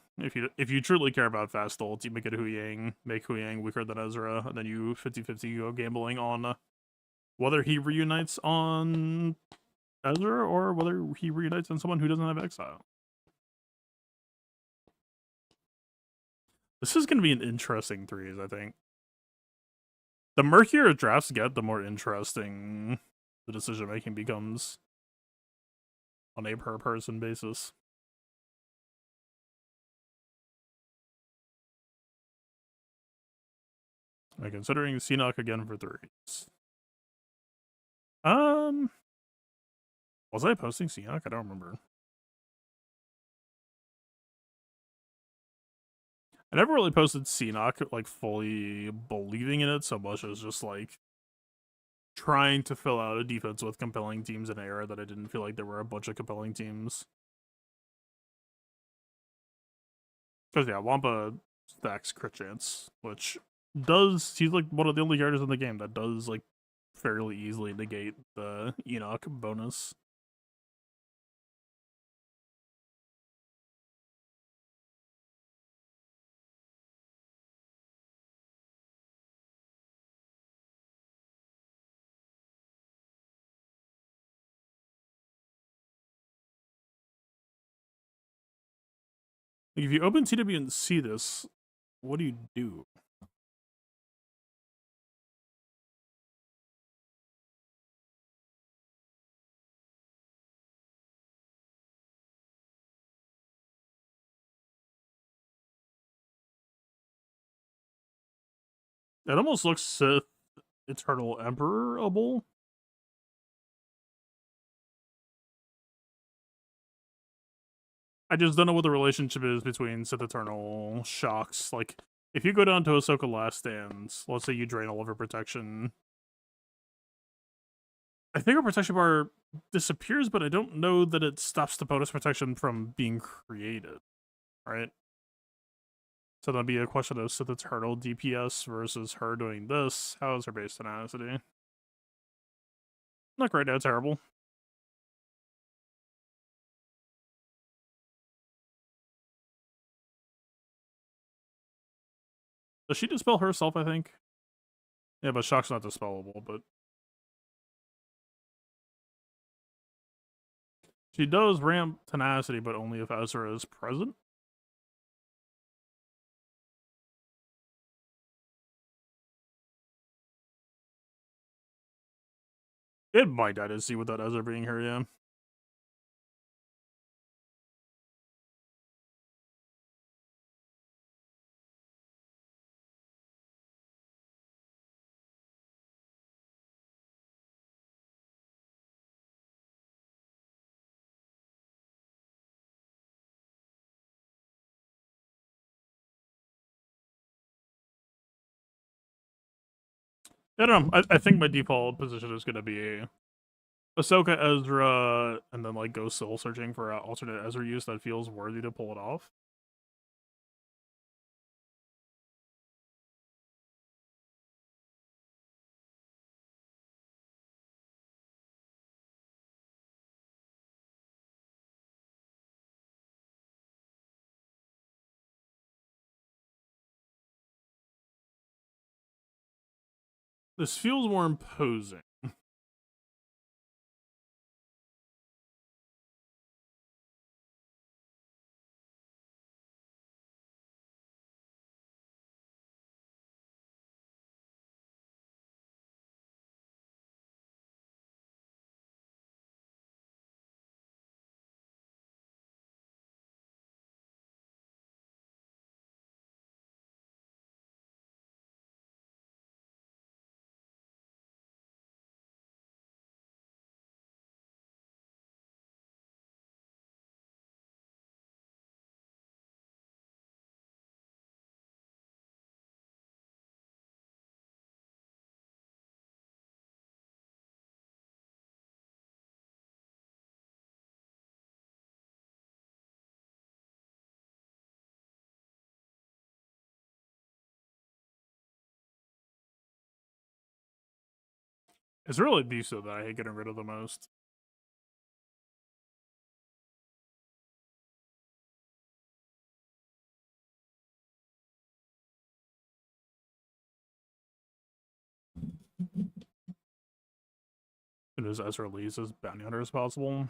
If you truly care about fast ult, you make it Hu Yang, make Hu Yang weaker than Ezra, and then you 50-50 go gambling on whether he reunites on Ezra or whether he reunites on someone who doesn't have exile. This is going to be an interesting threes, I think. The murkier drafts get, the more interesting the decision making becomes on a per person basis. I'm considering Seanock again for threes. Was I posting Seanock? I don't remember. I never really posted Seanock like fully believing in it so much as just like trying to fill out a defense with compelling teams in an era that I didn't feel like there were a bunch of compelling teams. Because yeah, Wampa stacks crit chance, which he's like one of the only characters in the game that does like fairly easily negate the Enoch bonus. Like, if you open TW and see this, what do you do? It almost looks Sith Eternal Emperor-able. I just don't know what the relationship is between Sith Eternal shocks. Like, if you go down to Ahsoka Last Stands, let's say you drain all of her protection, I think her protection bar disappears, but I don't know that it stops the bonus protection from being created, right? So that'd be a question of Sith Eternal DPS versus her doing this. How is her base tenacity? Not right now, terrible. Does she dispel herself, I think? Yeah, but Shock's not dispellable, but she does ramp tenacity, but only if Ezra is present. It might die to see without Ezra being here, yeah. I don't know. I think my default position is going to be Ahsoka, Ezra, and then like go soul searching for alternate Ezra use that feels worthy to pull it off. This feels more imposing. It's really Biso that I hate getting rid of the most. And as released as bounty hunter as possible.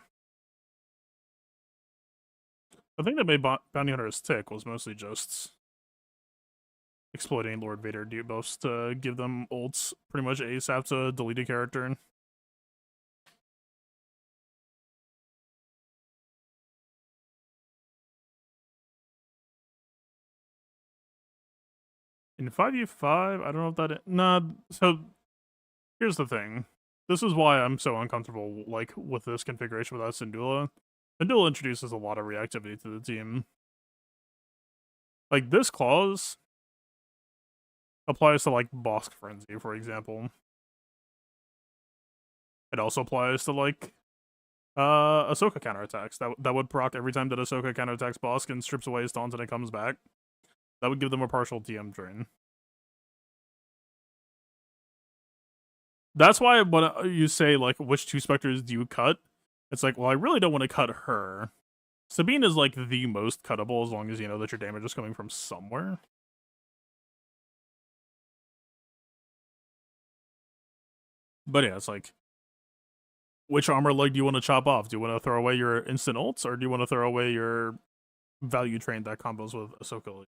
The thing that made bounty hunters tick was mostly just exploiting Lord Vader debuffs to give them ults pretty much ASAP to delete a character. In 5v5, I don't know if that... Nah, so here's the thing. This is why I'm so uncomfortable, like, with this configuration without Syndulla. Syndulla introduces a lot of reactivity to the team. Like, this clause applies to, like, Bosk Frenzy, for example. It also applies to, like, Ahsoka counterattacks. That would proc every time that Ahsoka counterattacks Bosk and strips away his taunts and it comes back. That would give them a partial TM drain. That's why when you say, like, which two Spectres do you cut? It's like, well, I really don't want to cut her. Sabine is, like, the most cuttable as long as you know that your damage is coming from somewhere. But yeah, it's like, which armor leg do you want to chop off? Do you want to throw away your instant ults, or do you want to throw away your value train that combos with Ahsoka?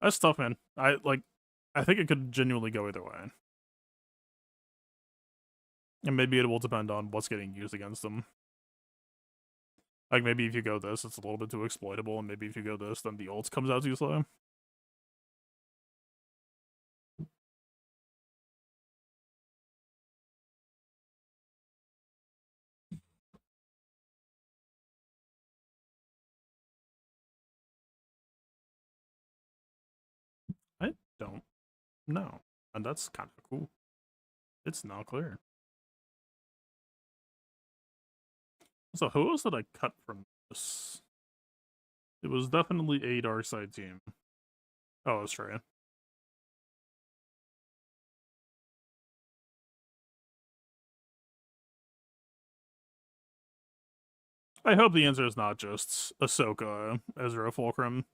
That's tough, man. I think it could genuinely go either way. And maybe it will depend on what's getting used against them. Like, maybe if you go this, it's a little bit too exploitable, and maybe if you go this, then the ult comes out too slow. I don't know. And that's kind of cool. It's not clear. So who else did I cut from this? It was definitely a dark side team. Oh, Australia. I hope the answer is not just Ahsoka, Ezra, Fulcrum.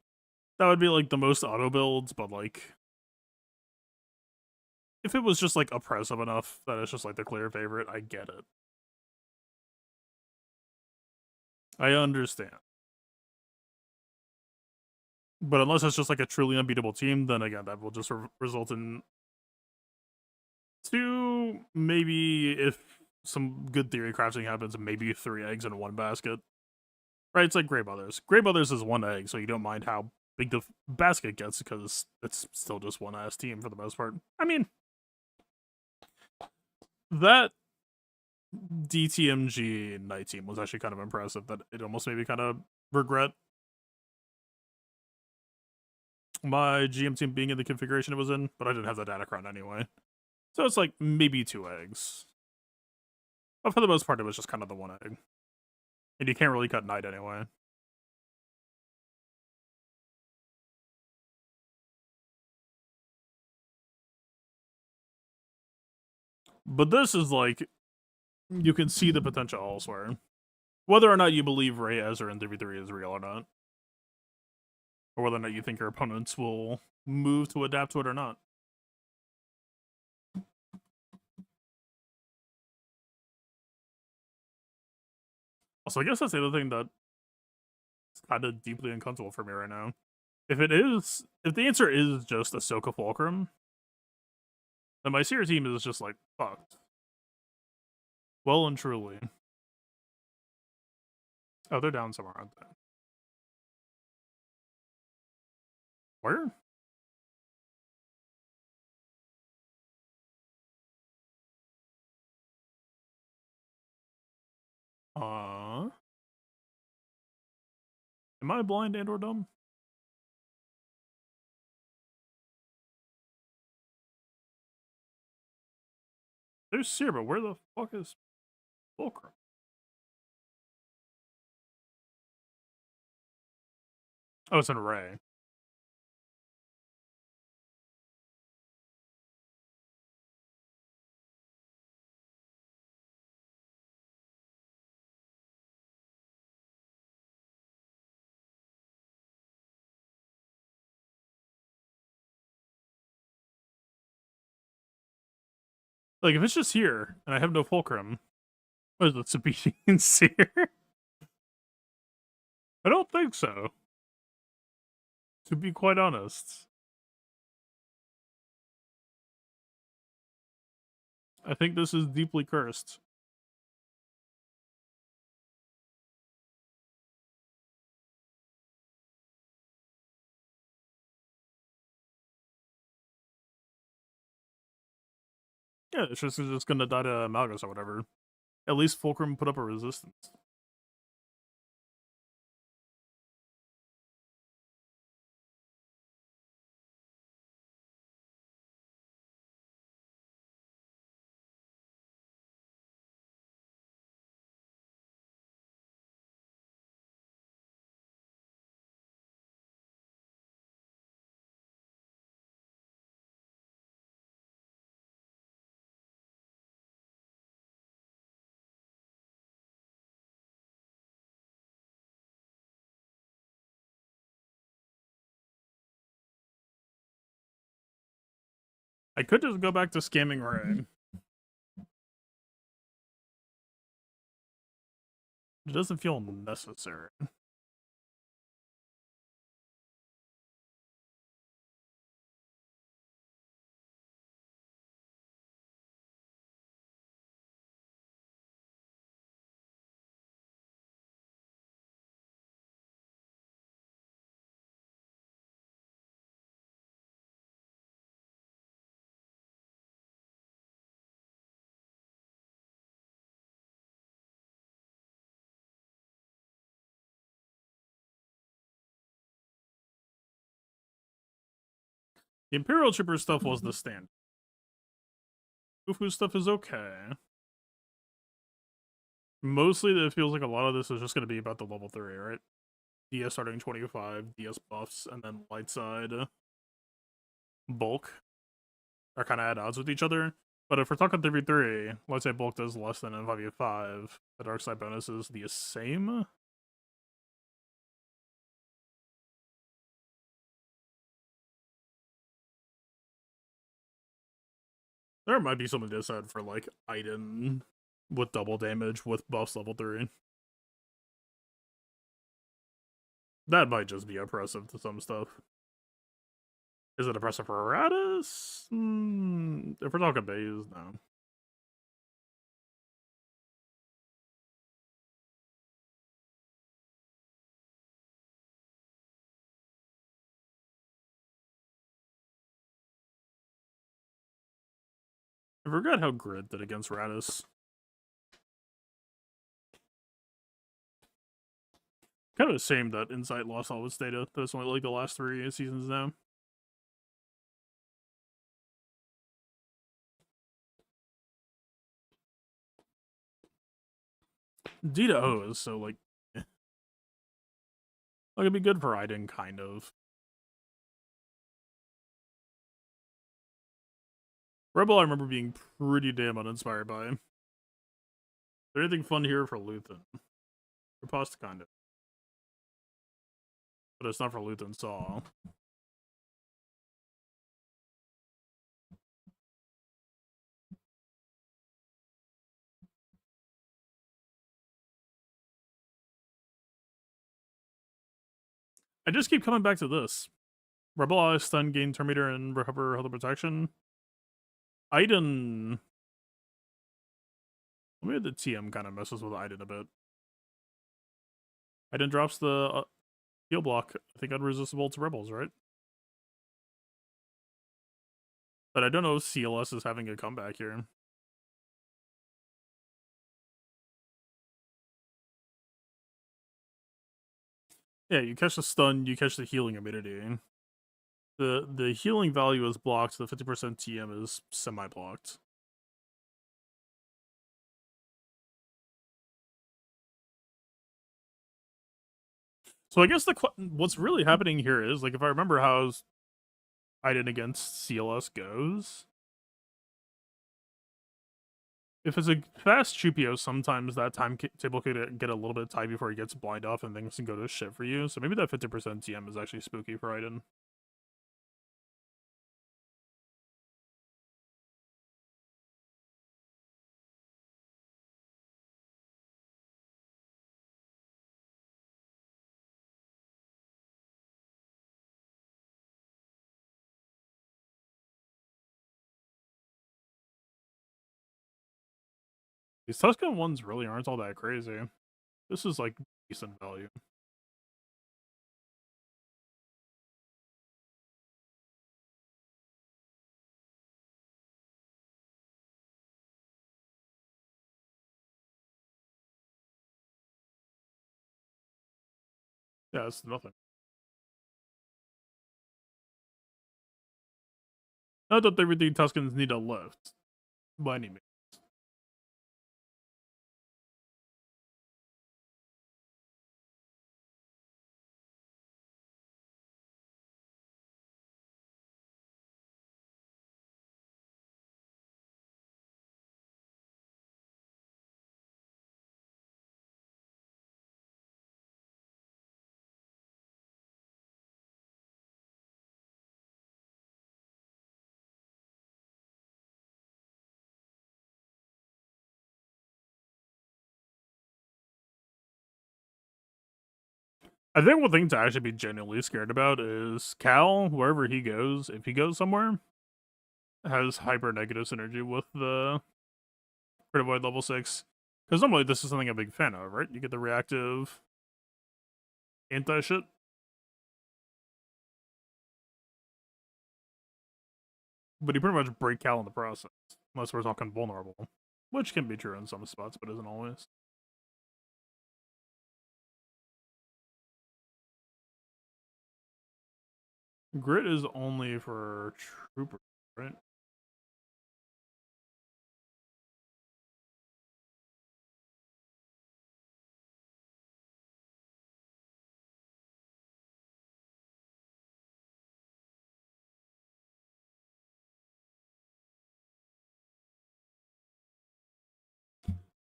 That would be like the most auto builds, but like, if it was just like oppressive enough that it's just like the clear favorite, I get it. I understand. But unless it's just like a truly unbeatable team, then again, that will just result in two, maybe if some good theory crafting happens, maybe 3 eggs in one basket. Right? It's like Grey Mothers. Grey Mothers is 1 egg, so you don't mind how big the basket gets because it's still just one ass team for the most part. I mean, that DTMG night team was actually kind of impressive. That it almost made me kind of regret my GM team being in the configuration it was in, but I didn't have that Datacron anyway. So it's like maybe 2 eggs. But for the most part, it was just kind of the 1 egg. And you can't really cut Knight anyway. But this is like, you can see the potential elsewhere. Whether or not you believe Rey Ezra in 3v3 is real or not. Or whether or not you think your opponents will move to adapt to it or not. Also, I guess that's the other thing that's kind of deeply uncomfortable for me right now. If the answer is just Ahsoka Fulcrum, then my Seer team is just like, fucked. Well and truly. Oh, they're down somewhere, aren't they? Where? Am I blind and or dumb? There's Seer, but where the fuck is Fulcrum? Oh, it's in Rey. Like, if it's just here, and I have no fulcrum, what is it, disobedience here? I don't think so. To be quite honest. I think this is deeply cursed. Yeah, it's just gonna die to Malgus or whatever. At least Fulcrum put up a resistance. I could just go back to scamming Ray. It doesn't feel necessary. The Imperial Trooper stuff was the stand. Fufu stuff is okay. Mostly, it feels like a lot of this is just going to be about the level 3, right? DS starting 25, DS buffs, and then light side bulk are kind of at odds with each other. But if we're talking 3v3, let's say bulk does less than in 5v5, the dark side bonus is the same. There might be something to decide for like Iden with double damage with buffs level 3. That might just be oppressive to some stuff. Is it oppressive for Radis? If we're talking base, no. I forgot how Grid did against Radis. Kind of a shame that Insight lost all its data. That's only like the last 3 seasons now. D to O is so like, like it'd be good for Iden, kind of. Rebel, I remember being pretty damn uninspired by. Is there anything fun here for Luthen? Riposte, kind of. But it's not for Luthen Saw. I just keep coming back to this. Rebel Eye, stun, gain Terminator, and recover health and protection. Iden. Maybe the TM kind of messes with Iden a bit. Iden drops the heal block. I think unresistible to Rebels, right? But I don't know if CLS is having a comeback here. Yeah, you catch the stun, you catch the healing immunity. The healing value is blocked, the 50% TM is semi-blocked. So I guess what's really happening here is, like, if I remember how Iden against CLS goes, if it's a fast Chupio, sometimes that time table could get a little bit tight before he gets blind off and things can go to shit for you. So maybe that 50% TM is actually spooky for Iden. These Tuscan ones really aren't all that crazy. This is like decent value. Yeah, it's nothing. Not that everything Tuscans need a lift, by any means. I think one thing to actually be genuinely scared about is Cal, wherever he goes, if he goes somewhere, has hyper negative synergy with the Crit Avoid level 6. Because normally this is something I'm a big fan of, right? You get the reactive anti shit. But you pretty much break Cal in the process, unless we're talking vulnerable. Which can be true in some spots, but isn't always. Grit is only for troopers, right?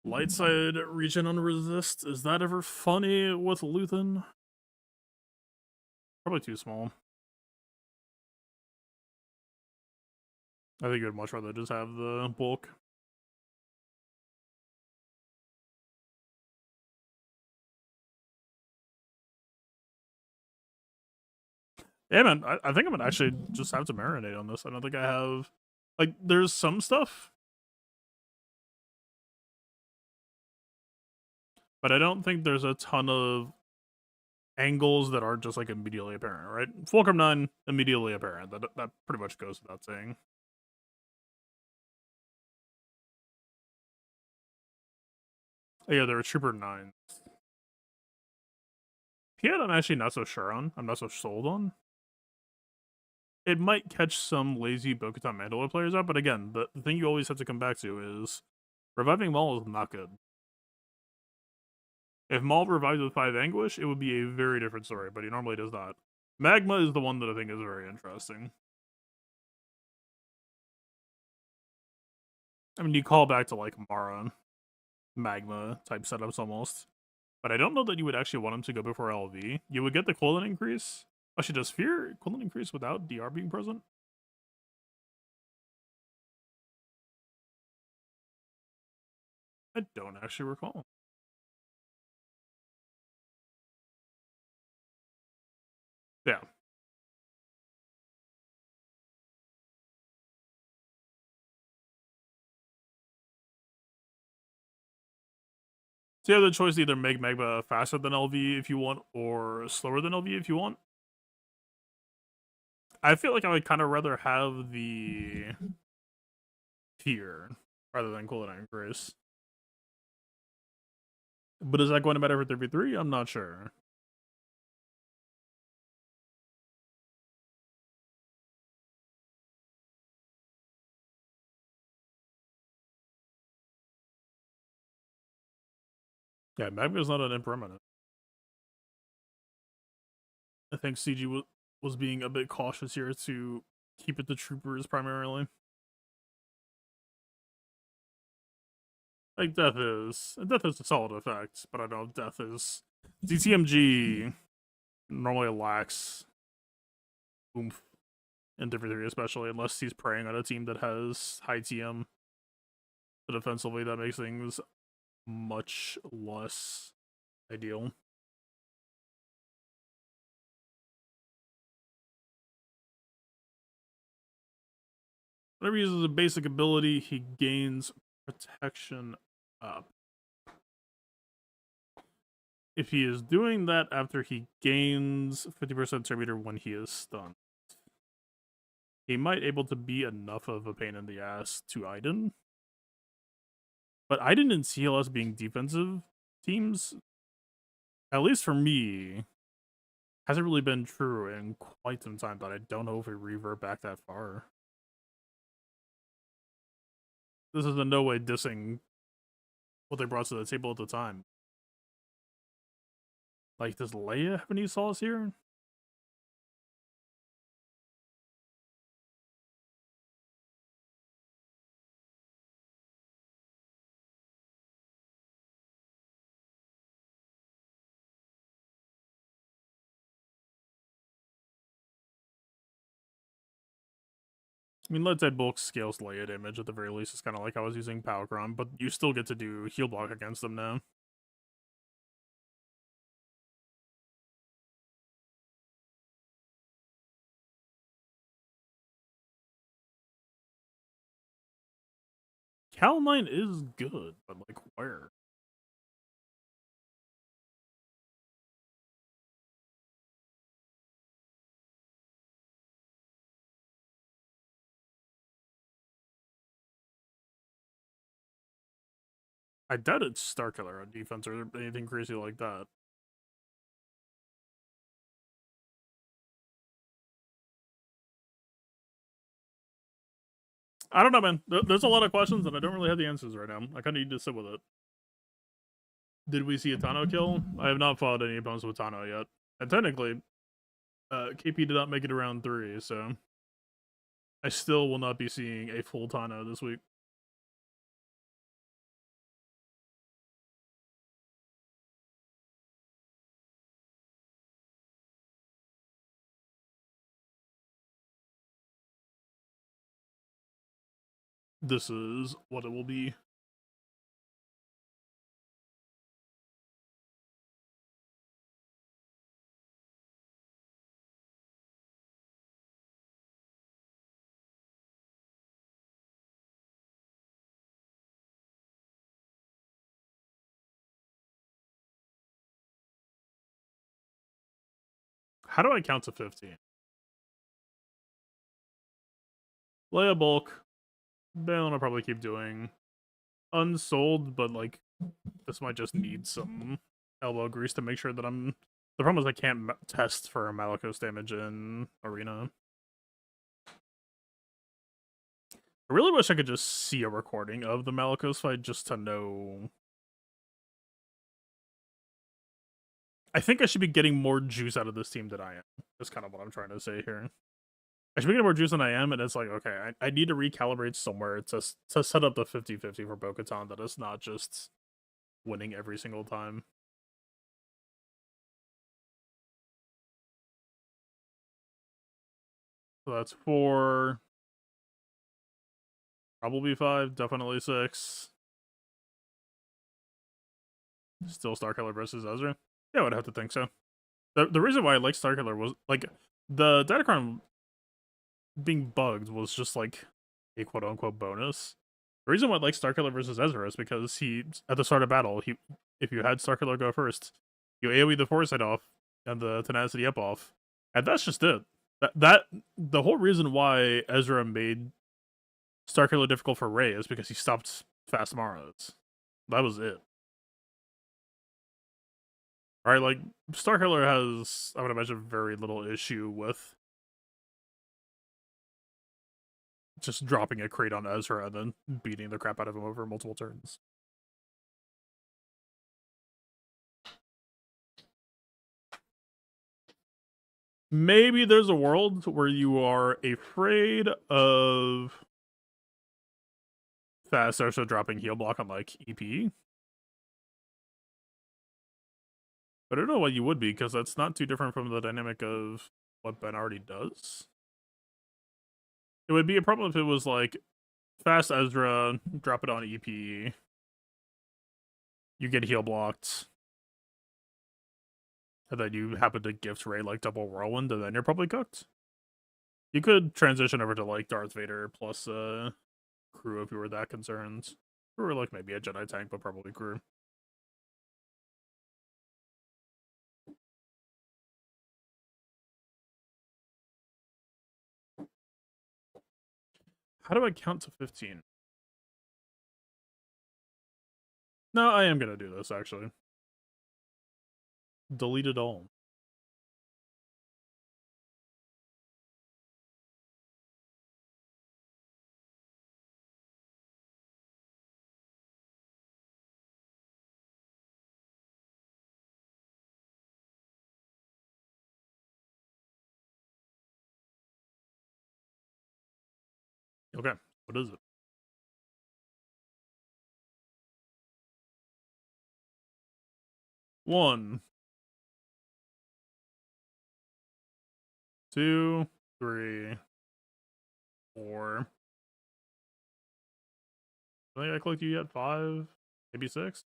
Light side regen on resist. Is that ever funny with Luthen? Probably too small. I think you'd much rather just have the bulk. Yeah, man. I think I'm gonna actually just have to marinate on this. I don't think I have. Like, there's some stuff, but I don't think there's a ton of angles that are just like immediately apparent, right? Fulcrum 9, immediately apparent. That pretty much goes without saying. Yeah, there are Trooper 9. Piet, I'm actually not so sure on. I'm not so sold on. It might catch some lazy Bo-Katan Mandalore players out, but again, the thing you always have to come back to is reviving Maul is not good. If Maul revives with 5 Anguish, it would be a very different story, but he normally does not. Magma is the one that I think is very interesting. I mean, you call back to like Mara, Magma type setups almost. But I don't know that you would actually want him to go before LV. You would get the equivalent increase. Actually, does Fear equivalent increase without DR being present? I don't actually recall. Yeah. So you have the choice to either make Magma faster than LV if you want, or slower than LV if you want. I feel like I would kind of rather have the Fear rather than cooldown increase. But is that going to matter for 3v3? I'm not sure. Yeah, Magma's not an impermanent. I think CG was being a bit cautious here to keep it to troopers primarily. Like death is a solid effect, but I know death is DTMG normally lacks oomph in Differ 3, especially unless he's preying on a team that has high TM. But defensively, that makes things much less ideal. Whenever he uses a basic ability, he gains protection If he is doing that after he gains 50% turn meter when he is stunned, he might able to be enough of a pain in the ass to Iden. But Iden and CLS being defensive teams, at least for me, hasn't really been true in quite some time, but I don't know if we revert back that far. This is in no way dissing what they brought to the table at the time. Like, does Leia have any solace here? I mean, Lead Side Bulk scales Leia damage at the very least. It's kind of like I was using Powercron, but you still get to do heal block against them now. Cal 9 is good, but like where? I doubt it's Starkiller on defense or anything crazy like that. I don't know, man. There's a lot of questions and I don't really have the answers right now. I kind of need to sit with it. Did we see a Tano kill? I have not fought any opponents with Tano yet. And technically, KP did not make it around 3, so I still will not be seeing a full Tano this week. This is what it will be. How do I count to 15? Leia Bulk. Balen will probably keep doing. Unsold, but like, this might just need some elbow grease to make sure that I'm... The problem is I can't test for Malicos damage in Arena. I really wish I could just see a recording of the Malicos fight just to know. I think I should be getting more juice out of this team than I am. That's kind of what I'm trying to say here. I should be getting more juice than I am, and it's like, okay, I need to recalibrate somewhere to set up the 50-50 for Bo-Katan that is not just winning every single time. So that's 4. Probably 5, definitely 6. Still Starkiller versus Ezra? Yeah, I would have to think so. The reason why I like Starkiller was, like, the Datacron being bugged was just, like, a quote-unquote bonus. The reason why I like Starkiller versus Ezra is because he, at the start of battle, if you had Starkiller go first, you AoE the Foresight off, and the Tenacity up off, and that's just it. The whole reason why Ezra made Starkiller difficult for Rey is because he stopped fast Maras. That was it. Right, like, Starkiller has, I would imagine, very little issue with just dropping a crate on Ezra and then beating the crap out of him over multiple turns. Maybe there's a world where you are afraid of fast Ezra dropping heal block on, like, EP. But I don't know what you would be, because that's not too different from the dynamic of what Ben already does. It would be a problem if it was like fast Ezra, drop it on EP, you get heal blocked, and then you happen to gift Rey like double whirlwind, and then you're probably cooked. You could transition over to like Darth Vader plus crew if you were that concerned. Or like maybe a Jedi tank, but probably crew. How do I count to 15? No, I am gonna do this actually. Delete it all. Okay, what is it? One, two, three, four. I think I clicked you yet. 5, maybe 6.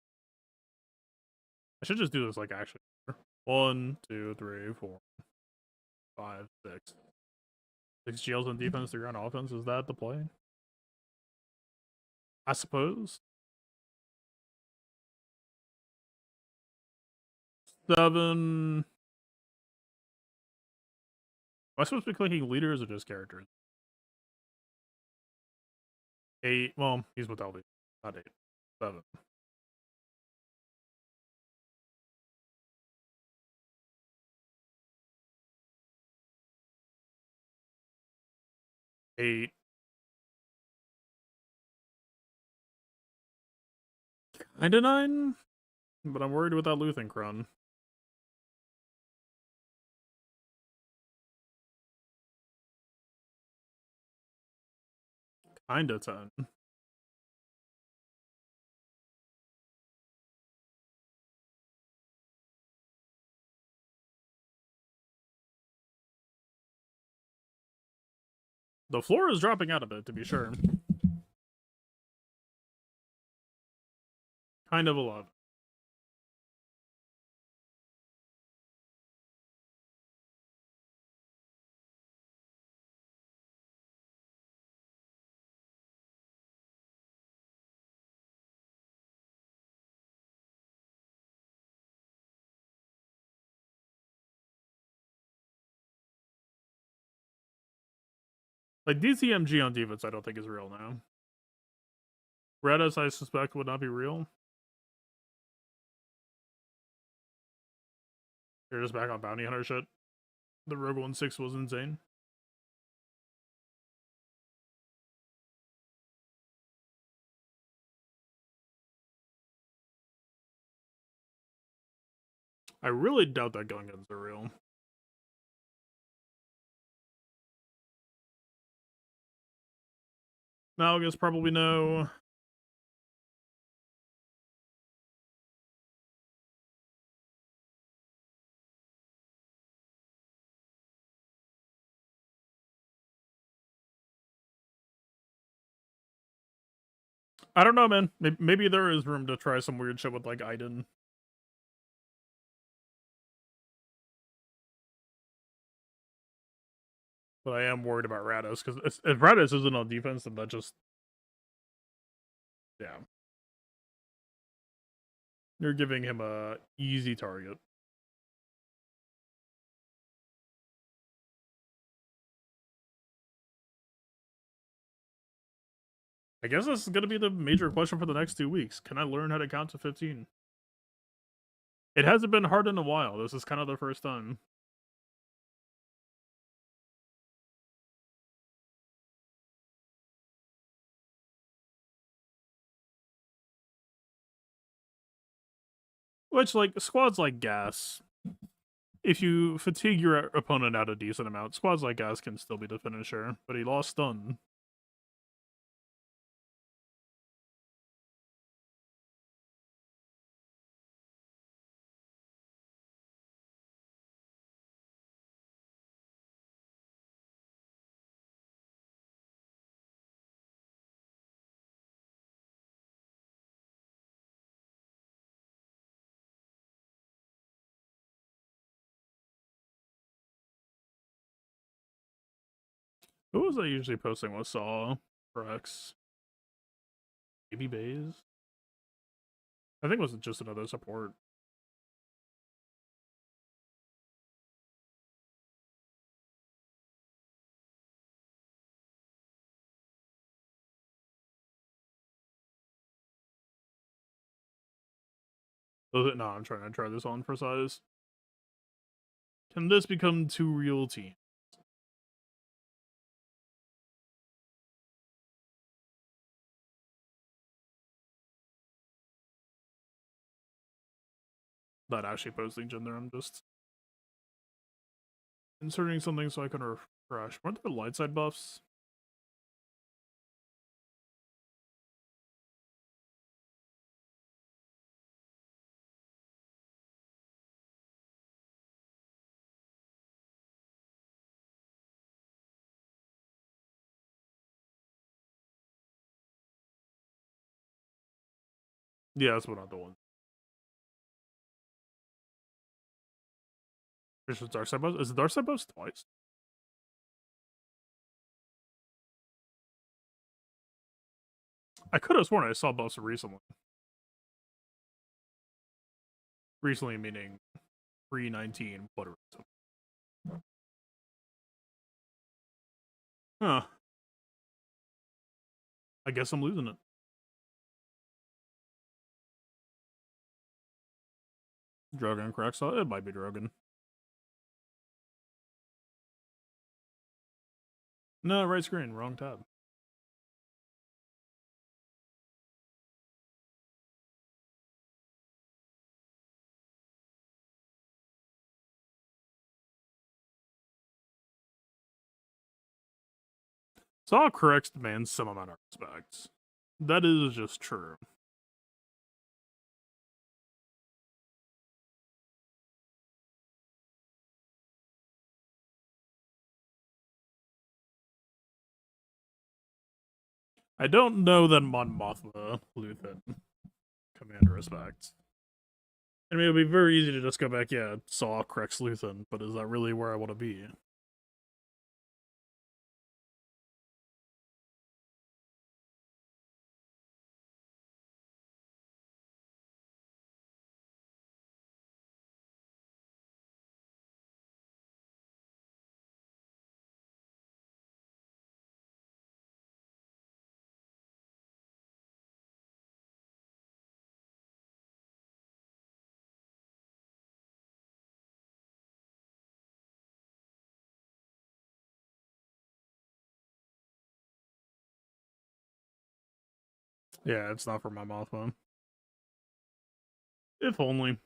I should just do this like actually. 1, 2, 3, 4, 5, 6. 6 GLs on defense, 3 on offense. Is that the play? I suppose. 7. Am I supposed to be clicking leaders or just characters? 8. Well, he's without lead. Not 8. 7. 8. Kinda 9. But I'm worried with that Luthen. Kinda 10. The floor is dropping out a bit, to be sure. Kind of a lot. Like, DCMG on defense, I don't think is real now. Redis, I suspect, would not be real. You're just back on bounty hunter shit. The Rogue One 6 was insane. I really doubt that gun guns are real. Malgus, probably no. I don't know, man. Maybe there is room to try some weird shit with, like, Iden. But I am worried about Rados, because if Rados isn't on defense, then that just... Yeah. You're giving him a easy target. I guess this is going to be the major question for the next 2 weeks. Can I learn how to count to 15? It hasn't been hard in a while. This is kind of the first time. Which, like, squads like Gas, if you fatigue your opponent out a decent amount, squads like Gas can still be the finisher, but he lost stun. Who was I usually posting with Saw for X? Baby Bays? I think it was just another support. No, I'm trying to try this on for size. Can this become 2 real teams? Not actually posting gender, I'm just inserting something so I can refresh. Weren't there light side buffs? Yeah, that's not the one. It's just dark side buffs. Is it dark side buffs twice? I could have sworn I saw buffs recently. Recently meaning pre-19, whatever. Huh. I guess I'm losing it. Drogon cracks. It might be Drogon. No, right screen, wrong tab. Saw corrects demands some amount of respect. That is just true. I don't know that Mon Mothma Luthen command respect. I mean, it would be very easy to just go back, yeah, Saw corrects Luthen, but is that really where I want to be? Yeah, it's not for my Mothma. If only.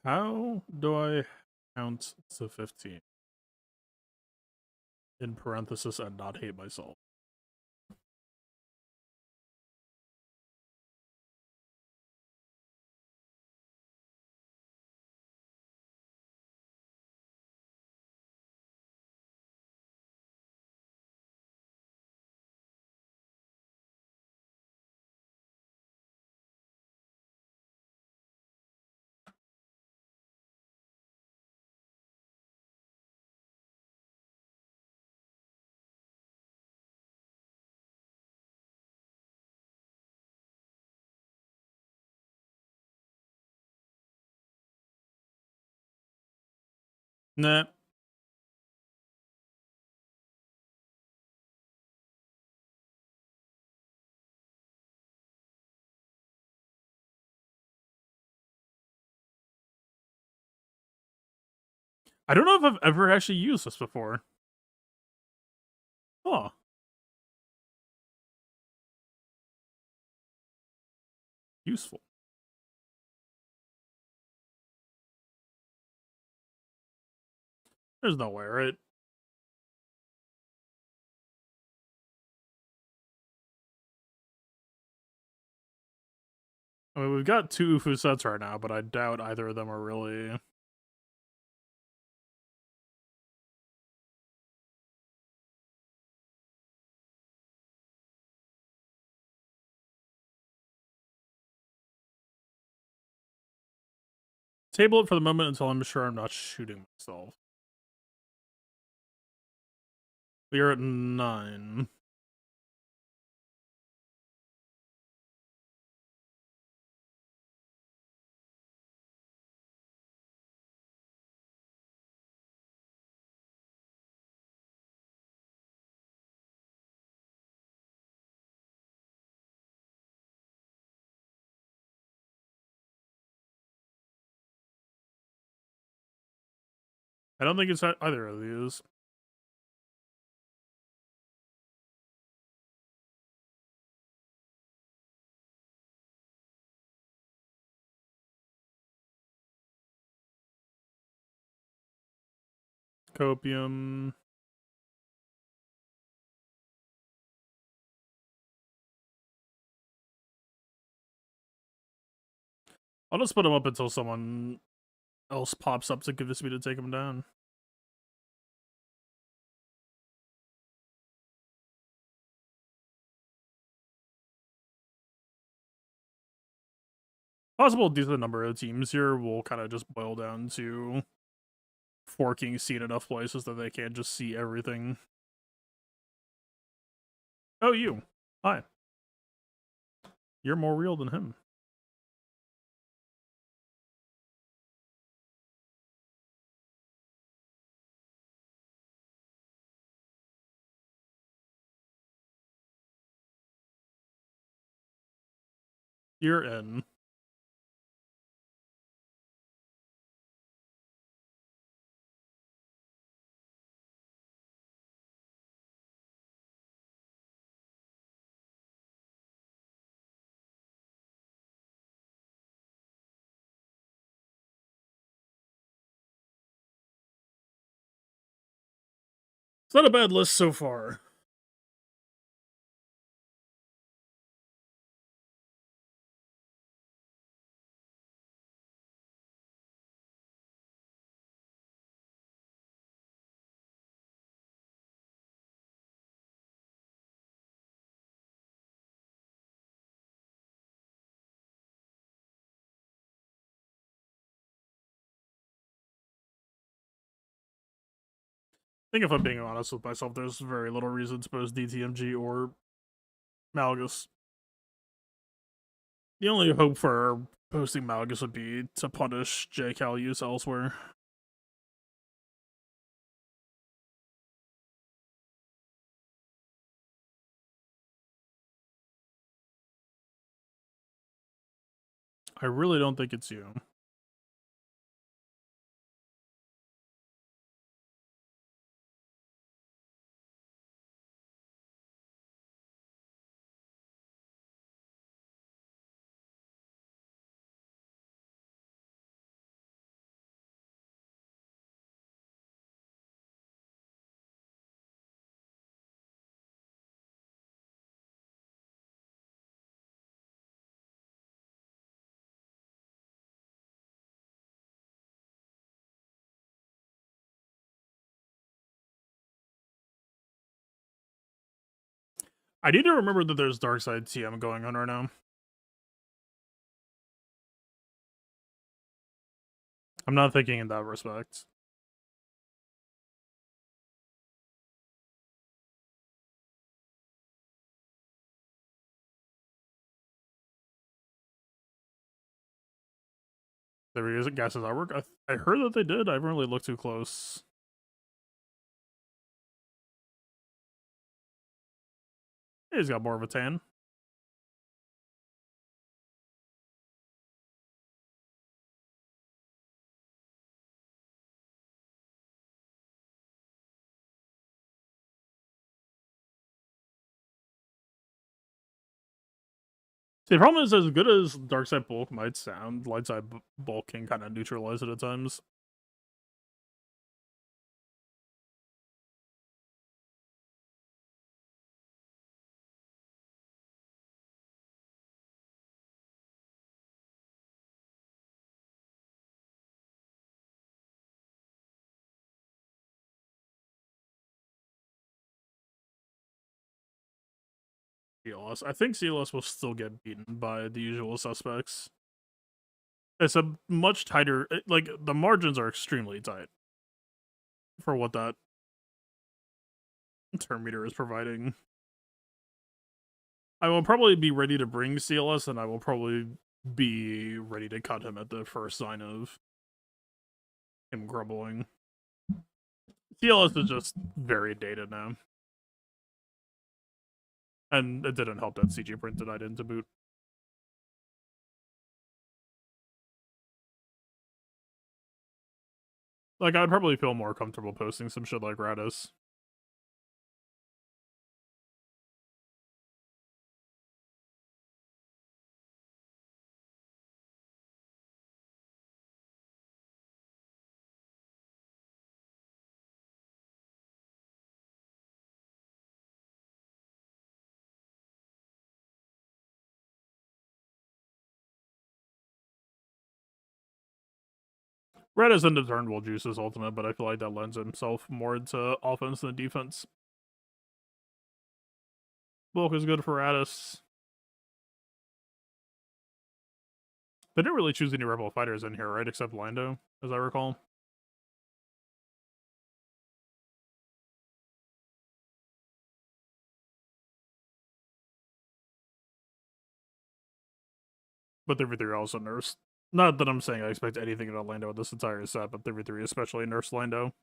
How do I count to 15? In parenthesis and not hate myself. Nah. I don't know if I've ever actually used this before. Oh. Useful. There's no way, right? I mean, we've got 2 Ufu sets right now, but I doubt either of them are really... Table it for the moment until I'm sure I'm not shooting myself. We are at 9. I don't think it's either of these. Copium. I'll just put him up until someone else pops up to convince me to take him down. Possible decent number of teams here will kind of just boil down to forking seed enough places that they can't just see everything. Oh, you. Hi. You're more real than him. You're in. It's not a bad list so far. I think if I'm being honest with myself, there's very little reason to post DTMG or Malgus. The only hope for posting Malgus would be to punish JCal use elsewhere. I really don't think it's you. I need to remember that there's Darkside TM going on right now. I'm not thinking in that respect. There he is at Gas's artwork. I heard that they did. I haven't really looked too close. He's got more of a tan. See, the problem is, as good as Darkside Bulk might sound, Lightside Bulk can kind of neutralize it at times. CLS. I think CLS will still get beaten by the usual suspects. It's a much tighter, like, the margins are extremely tight for what that turn meter is providing. I will probably be ready to bring CLS, and I will probably be ready to cut him at the first sign of him grumbling. CLS is just very dated now. And it didn't help that CG print denied into boot. Like, I'd probably feel more comfortable posting some shit like Radis. Radis into turn will juice his ultimate, but I feel like that lends himself more into offense than defense. Bulk is good for Radis. They didn't really choose any Rebel fighters in here, right? Except Lando, as I recall. But 3v3 also nursed. Not that I'm saying I expect anything about Lando in this entire set, but 3v3 especially nursed Lando.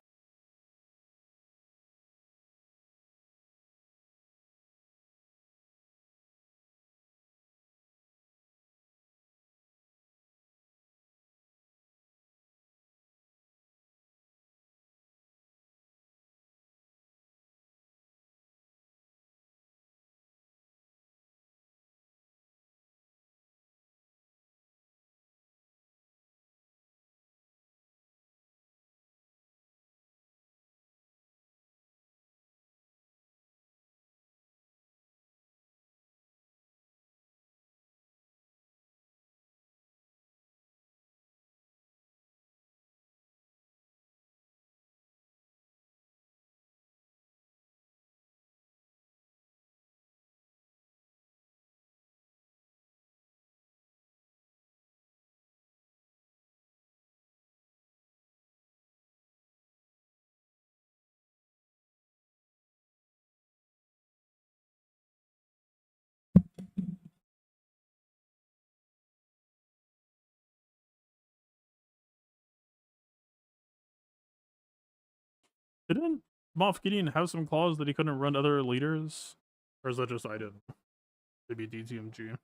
Didn't Moff Gideon have some clause that he couldn't run other leaders? Or is that just I didn't? Maybe DTMG.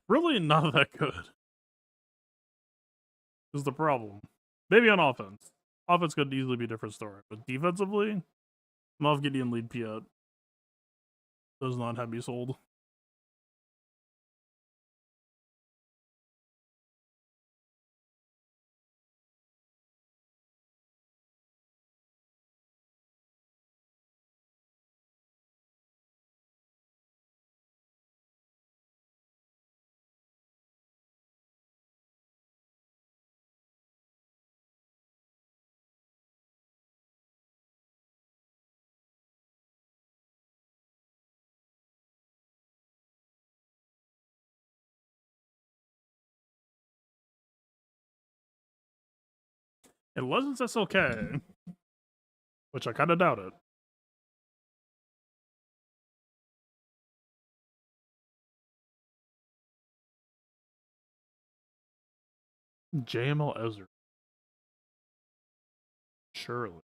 Really not that good is the problem. Maybe on offense. Offense could easily be a different story. But defensively, Moff Gideon lead Piat does not have me sold. It wasn't SLK, which I kind of doubt it. JML Ezra. Surely.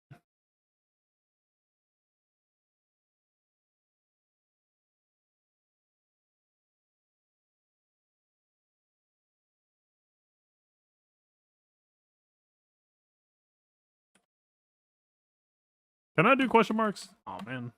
Can I do question marks? Oh man.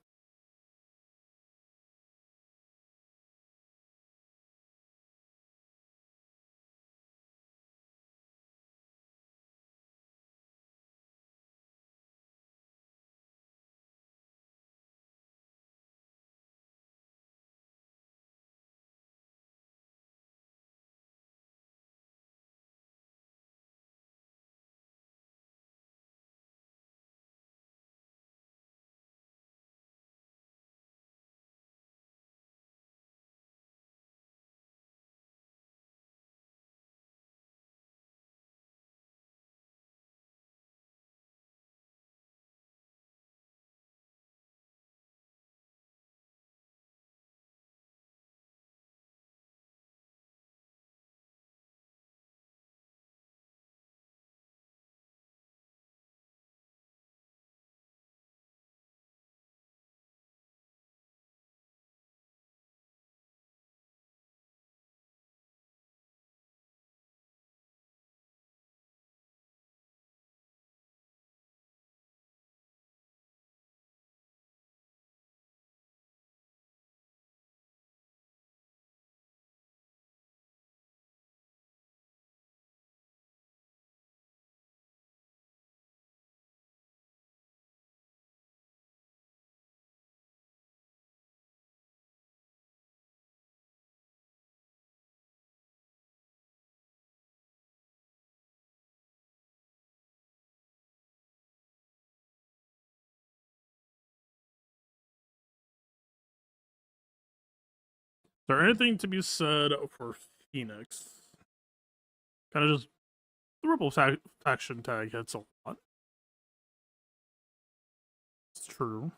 Is there anything to be said for Phoenix? Kind of just the Ripple faction tag hits a lot. It's true.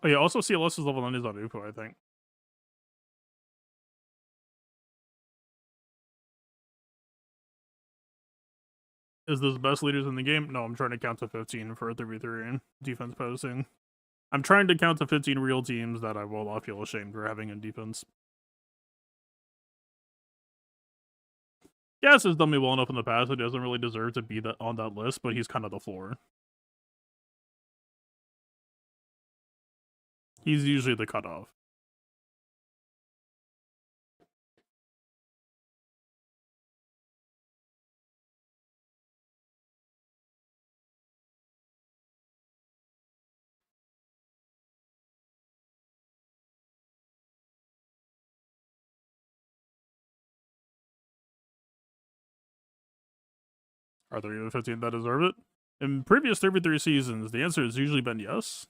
Oh yeah, also CLS is level 90s on Upo, I think. Is this best leaders in the game? No, I'm trying to count to 15 for a 3v3 and defense posting. I'm trying to count to 15 real teams that I will not feel ashamed for having in defense. Gas has done me well enough in the past. He doesn't really deserve to be on that list, but he's kind of the floor. He's usually the cutoff. Are there even 15 that deserve it? In previous 3v3 seasons, the answer has usually been yes.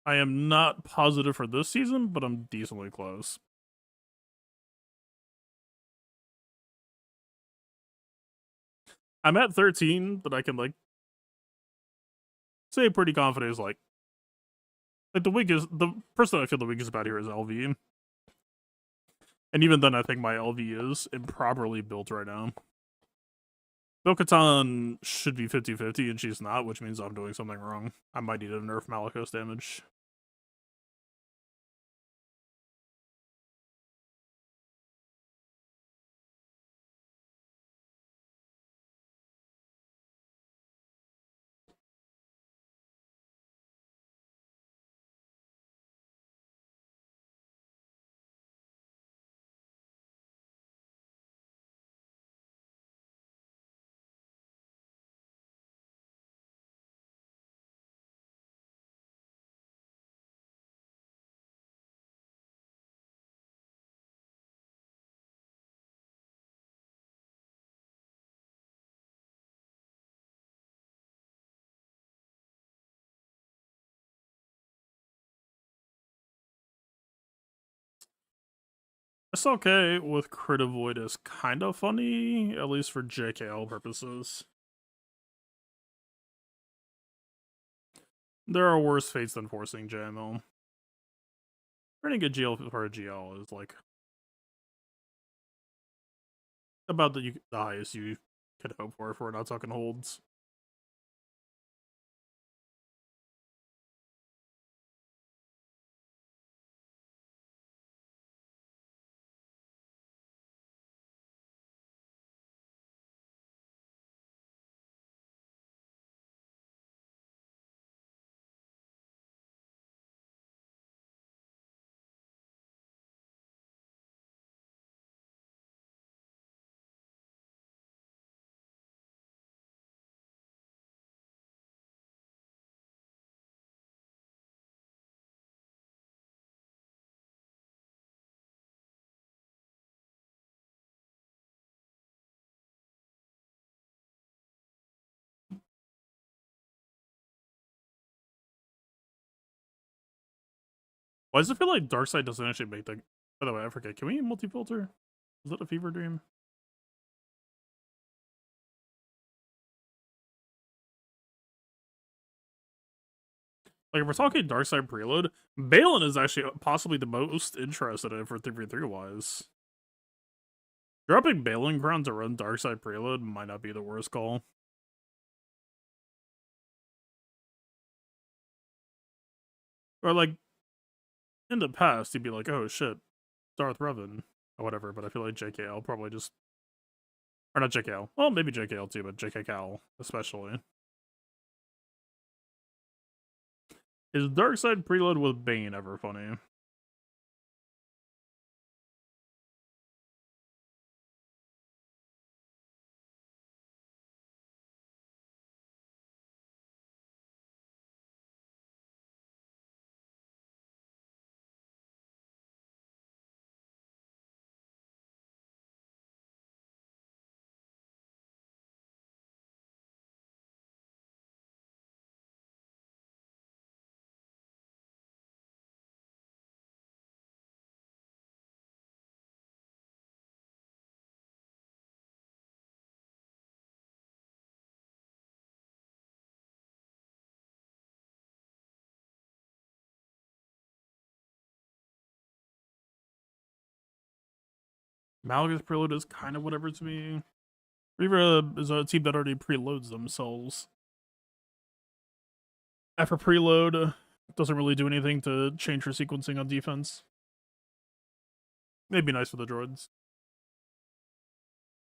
I am not positive for this season, but I'm decently close. I'm at 13 that I can, like, say pretty confident is, like the person I feel the weakest about here is LV. And even then, I think my LV is improperly built right now. Bo-Katan should be 50-50, and she's not, which means I'm doing something wrong. I might need to nerf Malicos damage. It's okay with Crit Avoid is kind of funny, at least for JKL purposes. There are worse fates than forcing JML. Running a GL for a GL is like about the highest you could hope for if we're not talking holds. Why does it feel like Darkseid doesn't actually make the... By the way, I forget. Can we multi-filter? Is that a fever dream? Like, if we're talking Darkseid preload, Balin is actually possibly the most interested in it for 3v3-wise. Dropping Balin Crown to run Darkseid preload might not be the worst call. Or, like, in the past, he'd be like, oh shit, Darth Revan, or whatever, but I feel like JKL probably just... Or not JKL. Well, maybe JKL too, but JKL especially. Is Darkseid preload with Bane ever funny? Malgus preload is kind of whatever to me. Reaver is a team that already preloads themselves. After preload, doesn't really do anything to change your sequencing on defense. Maybe nice for the droids.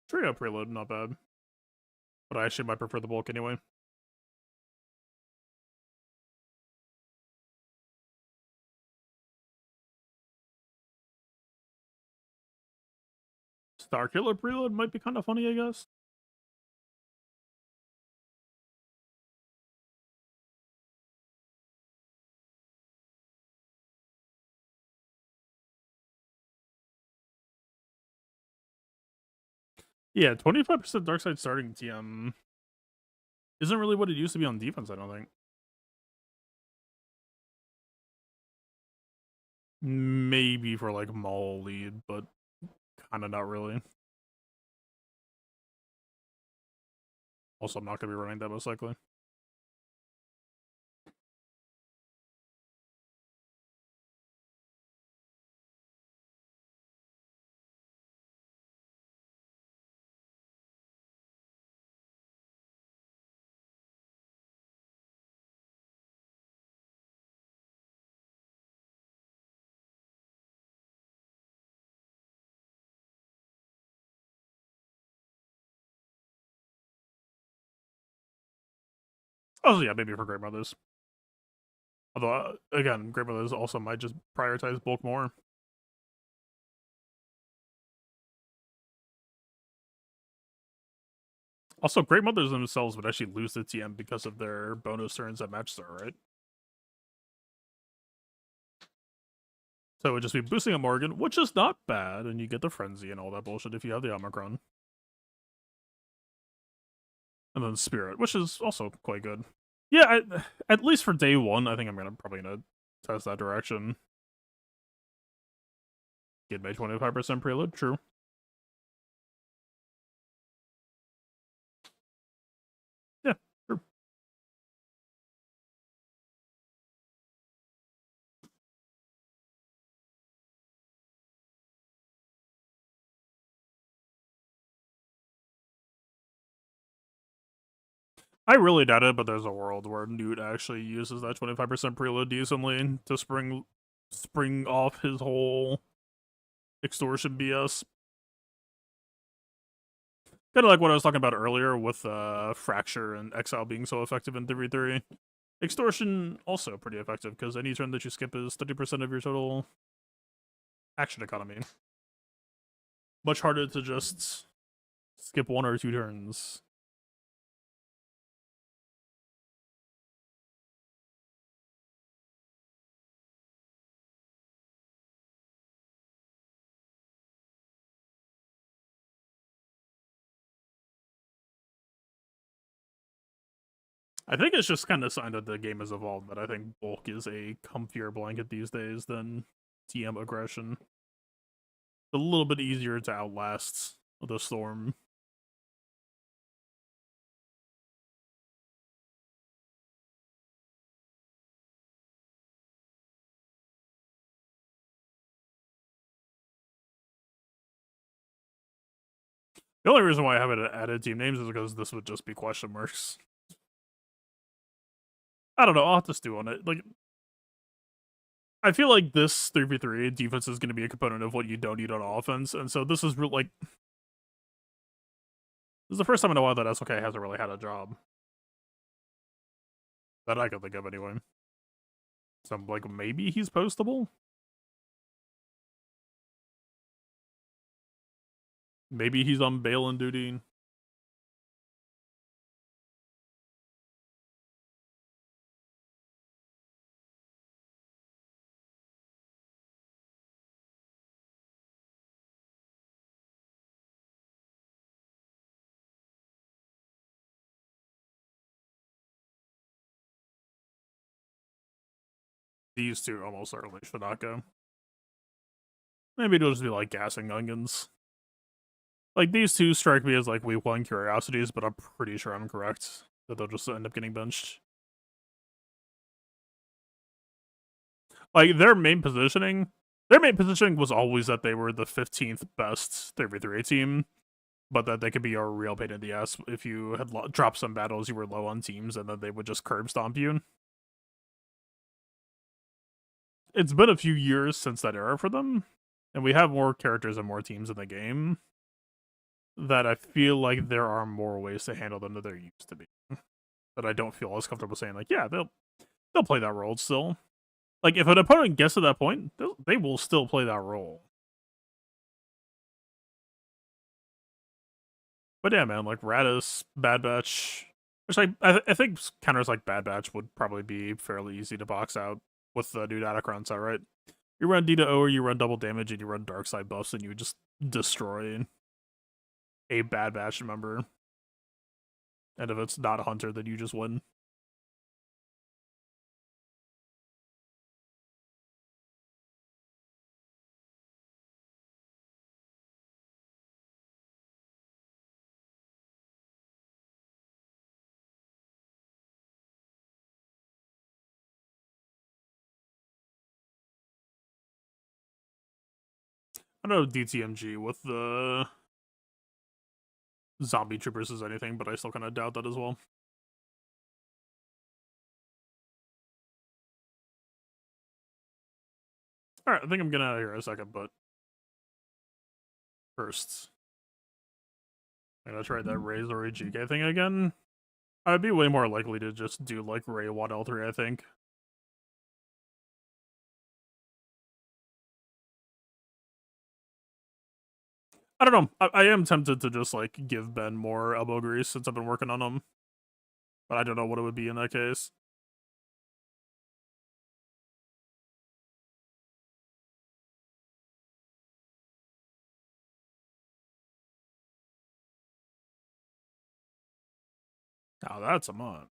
Trio preload, not bad. But I actually might prefer the bulk anyway. Starkiller preload might be kind of funny, I guess. Yeah, 25% Darkseid starting TM isn't really what it used to be on defense, I don't think. Maybe for like Maul lead, but kind of not really. Also, I'm not going to be running that most likely. Oh, yeah, maybe for Great Mothers. Although, again, Great Mothers also might just prioritize bulk more. Also, Great Mothers themselves would actually lose the TM because of their bonus turns at match start, right? So it would just be boosting a Morgan, which is not bad, and you get the Frenzy and all that bullshit if you have the Omicron. And then Spirit, which is also quite good. Yeah, at least for day one, I think I'm probably gonna test that direction. Get my 25% preload, true. Yeah, true. I really doubt it, but there's a world where Newt actually uses that 25% preload decently to spring off his whole extortion BS. Kind of like what I was talking about earlier with Fracture and Exile being so effective in 3v3. Extortion also pretty effective, because any turn that you skip is 30% of your total action economy. Much harder to just skip 1 or 2 turns. I think it's just kind of a sign that the game has evolved, that I think bulk is a comfier blanket these days than TM aggression. A little bit easier to outlast the storm. The only reason why I haven't added team names is because this would just be question marks. I don't know, I'll have to stew on it. Like, I feel like this 3v3 defense is going to be a component of what you don't need on offense, and so this is like, this is the first time in a while that SOK hasn't really had a job. That I can think of anyway. So I'm like, maybe he's postable? Maybe he's on bail and duty. These two almost certainly should not go. Maybe it'll just be like gassing onions. Like, these two strike me as like week 1 curiosities, but I'm pretty sure I'm correct that they'll just end up getting benched. Like, their main positioning was always that they were the 15th best 3v3 team, but that they could be a real pain in the ass if you had dropped some battles, you were low on teams, and then they would just curb stomp you. It's been a few years since that era for them, and we have more characters and more teams in the game, that I feel like there are more ways to handle them than there used to be. That I don't feel as comfortable saying, like, yeah, they'll play that role still. Like, if an opponent gets to that point, they will still play that role. But yeah, man, like, Radis, Bad Batch, which I think counters like Bad Batch would probably be fairly easy to box out with the new Datacron set, right? You run D to O, or you run double damage, and you run dark side buffs, and you just destroy a Bad Batch member. And if it's not a Hunter, then you just win. I don't know DTMG with the zombie troopers is anything, but I still kind of doubt that as well. Alright, I think I'm getting out of here in a second, but first, I'm gonna try that Razor GK thing again. I'd be way more likely to just do like Ray Watt L3, I think. I don't know. I am tempted to just like give Ben more elbow grease since I've been working on him, but I don't know what it would be in that case. Now that's a mod.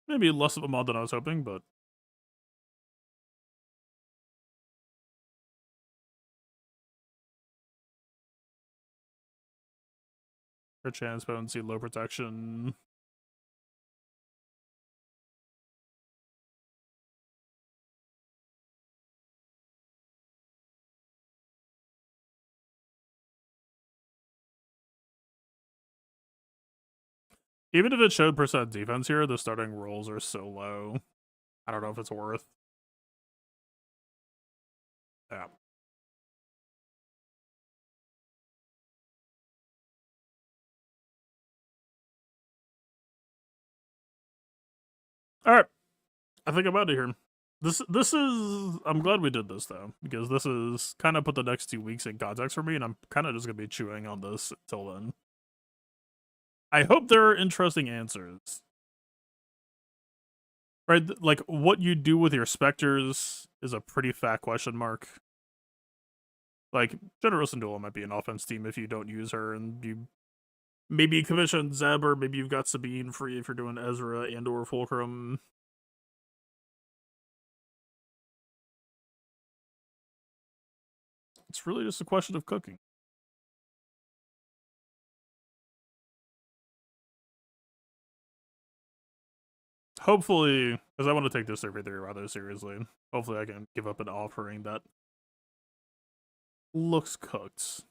Maybe less of a mod than I was hoping, but her chance potency, low protection. Even if it showed percent defense here, the starting rolls are so low. I don't know if it's worth. Yeah. Alright. I think I'm out of here. This is, I'm glad we did this though, because this is kind of put the next 2 weeks in context for me, and I'm kind of just gonna be chewing on this until then. I hope there are interesting answers. Right, like what you do with your specters is a pretty fat question mark. Like, General Syndulla might be an offense team if you don't use her and you Maybe commission Zeb, or maybe you've got Sabine free if you're doing Ezra and or Fulcrum. It's really just a question of cooking. Hopefully, because I want to take this survey theory rather seriously, hopefully I can give up an offering that looks cooked.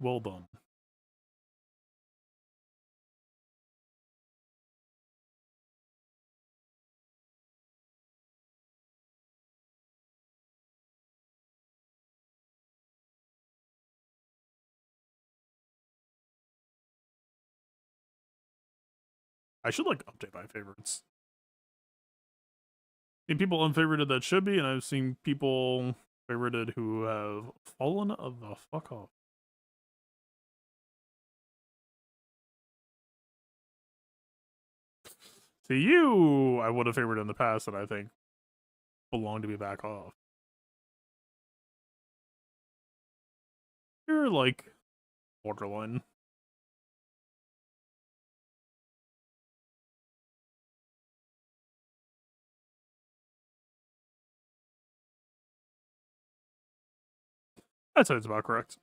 Well done. I should like update my favorites. I mean, people unfavorited that should be, and I've seen people favorited who have fallen the fuck off. To you, I would have favored in the past that I think belong to be back off. You're like borderline. I'd say it's about correct.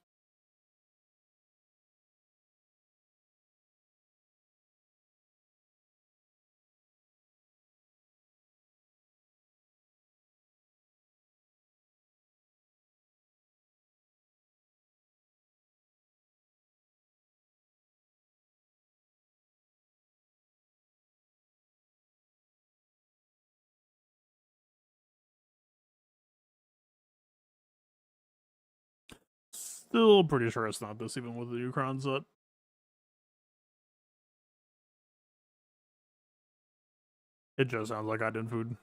Still pretty sure it's not this, even with the Ucron set. It just sounds like I did food.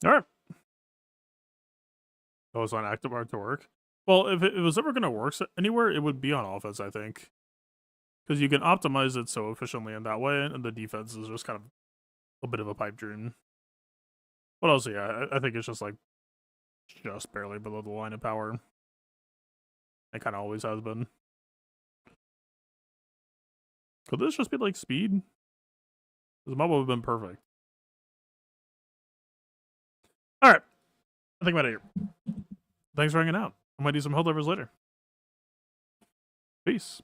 Alright. Oh, it's on active art to work. Well, if it was ever going to work anywhere, it would be on offense, I think. Because you can optimize it so efficiently in that way, and the defense is just kind of a bit of a pipe dream. What else? Yeah, I think it's just like just barely below the line of power. It kind of always has been. Could this just be like speed? The mob would have been perfect. Alright. I think I'm out of here. Thanks for hanging out. I might do some holdovers later. Peace.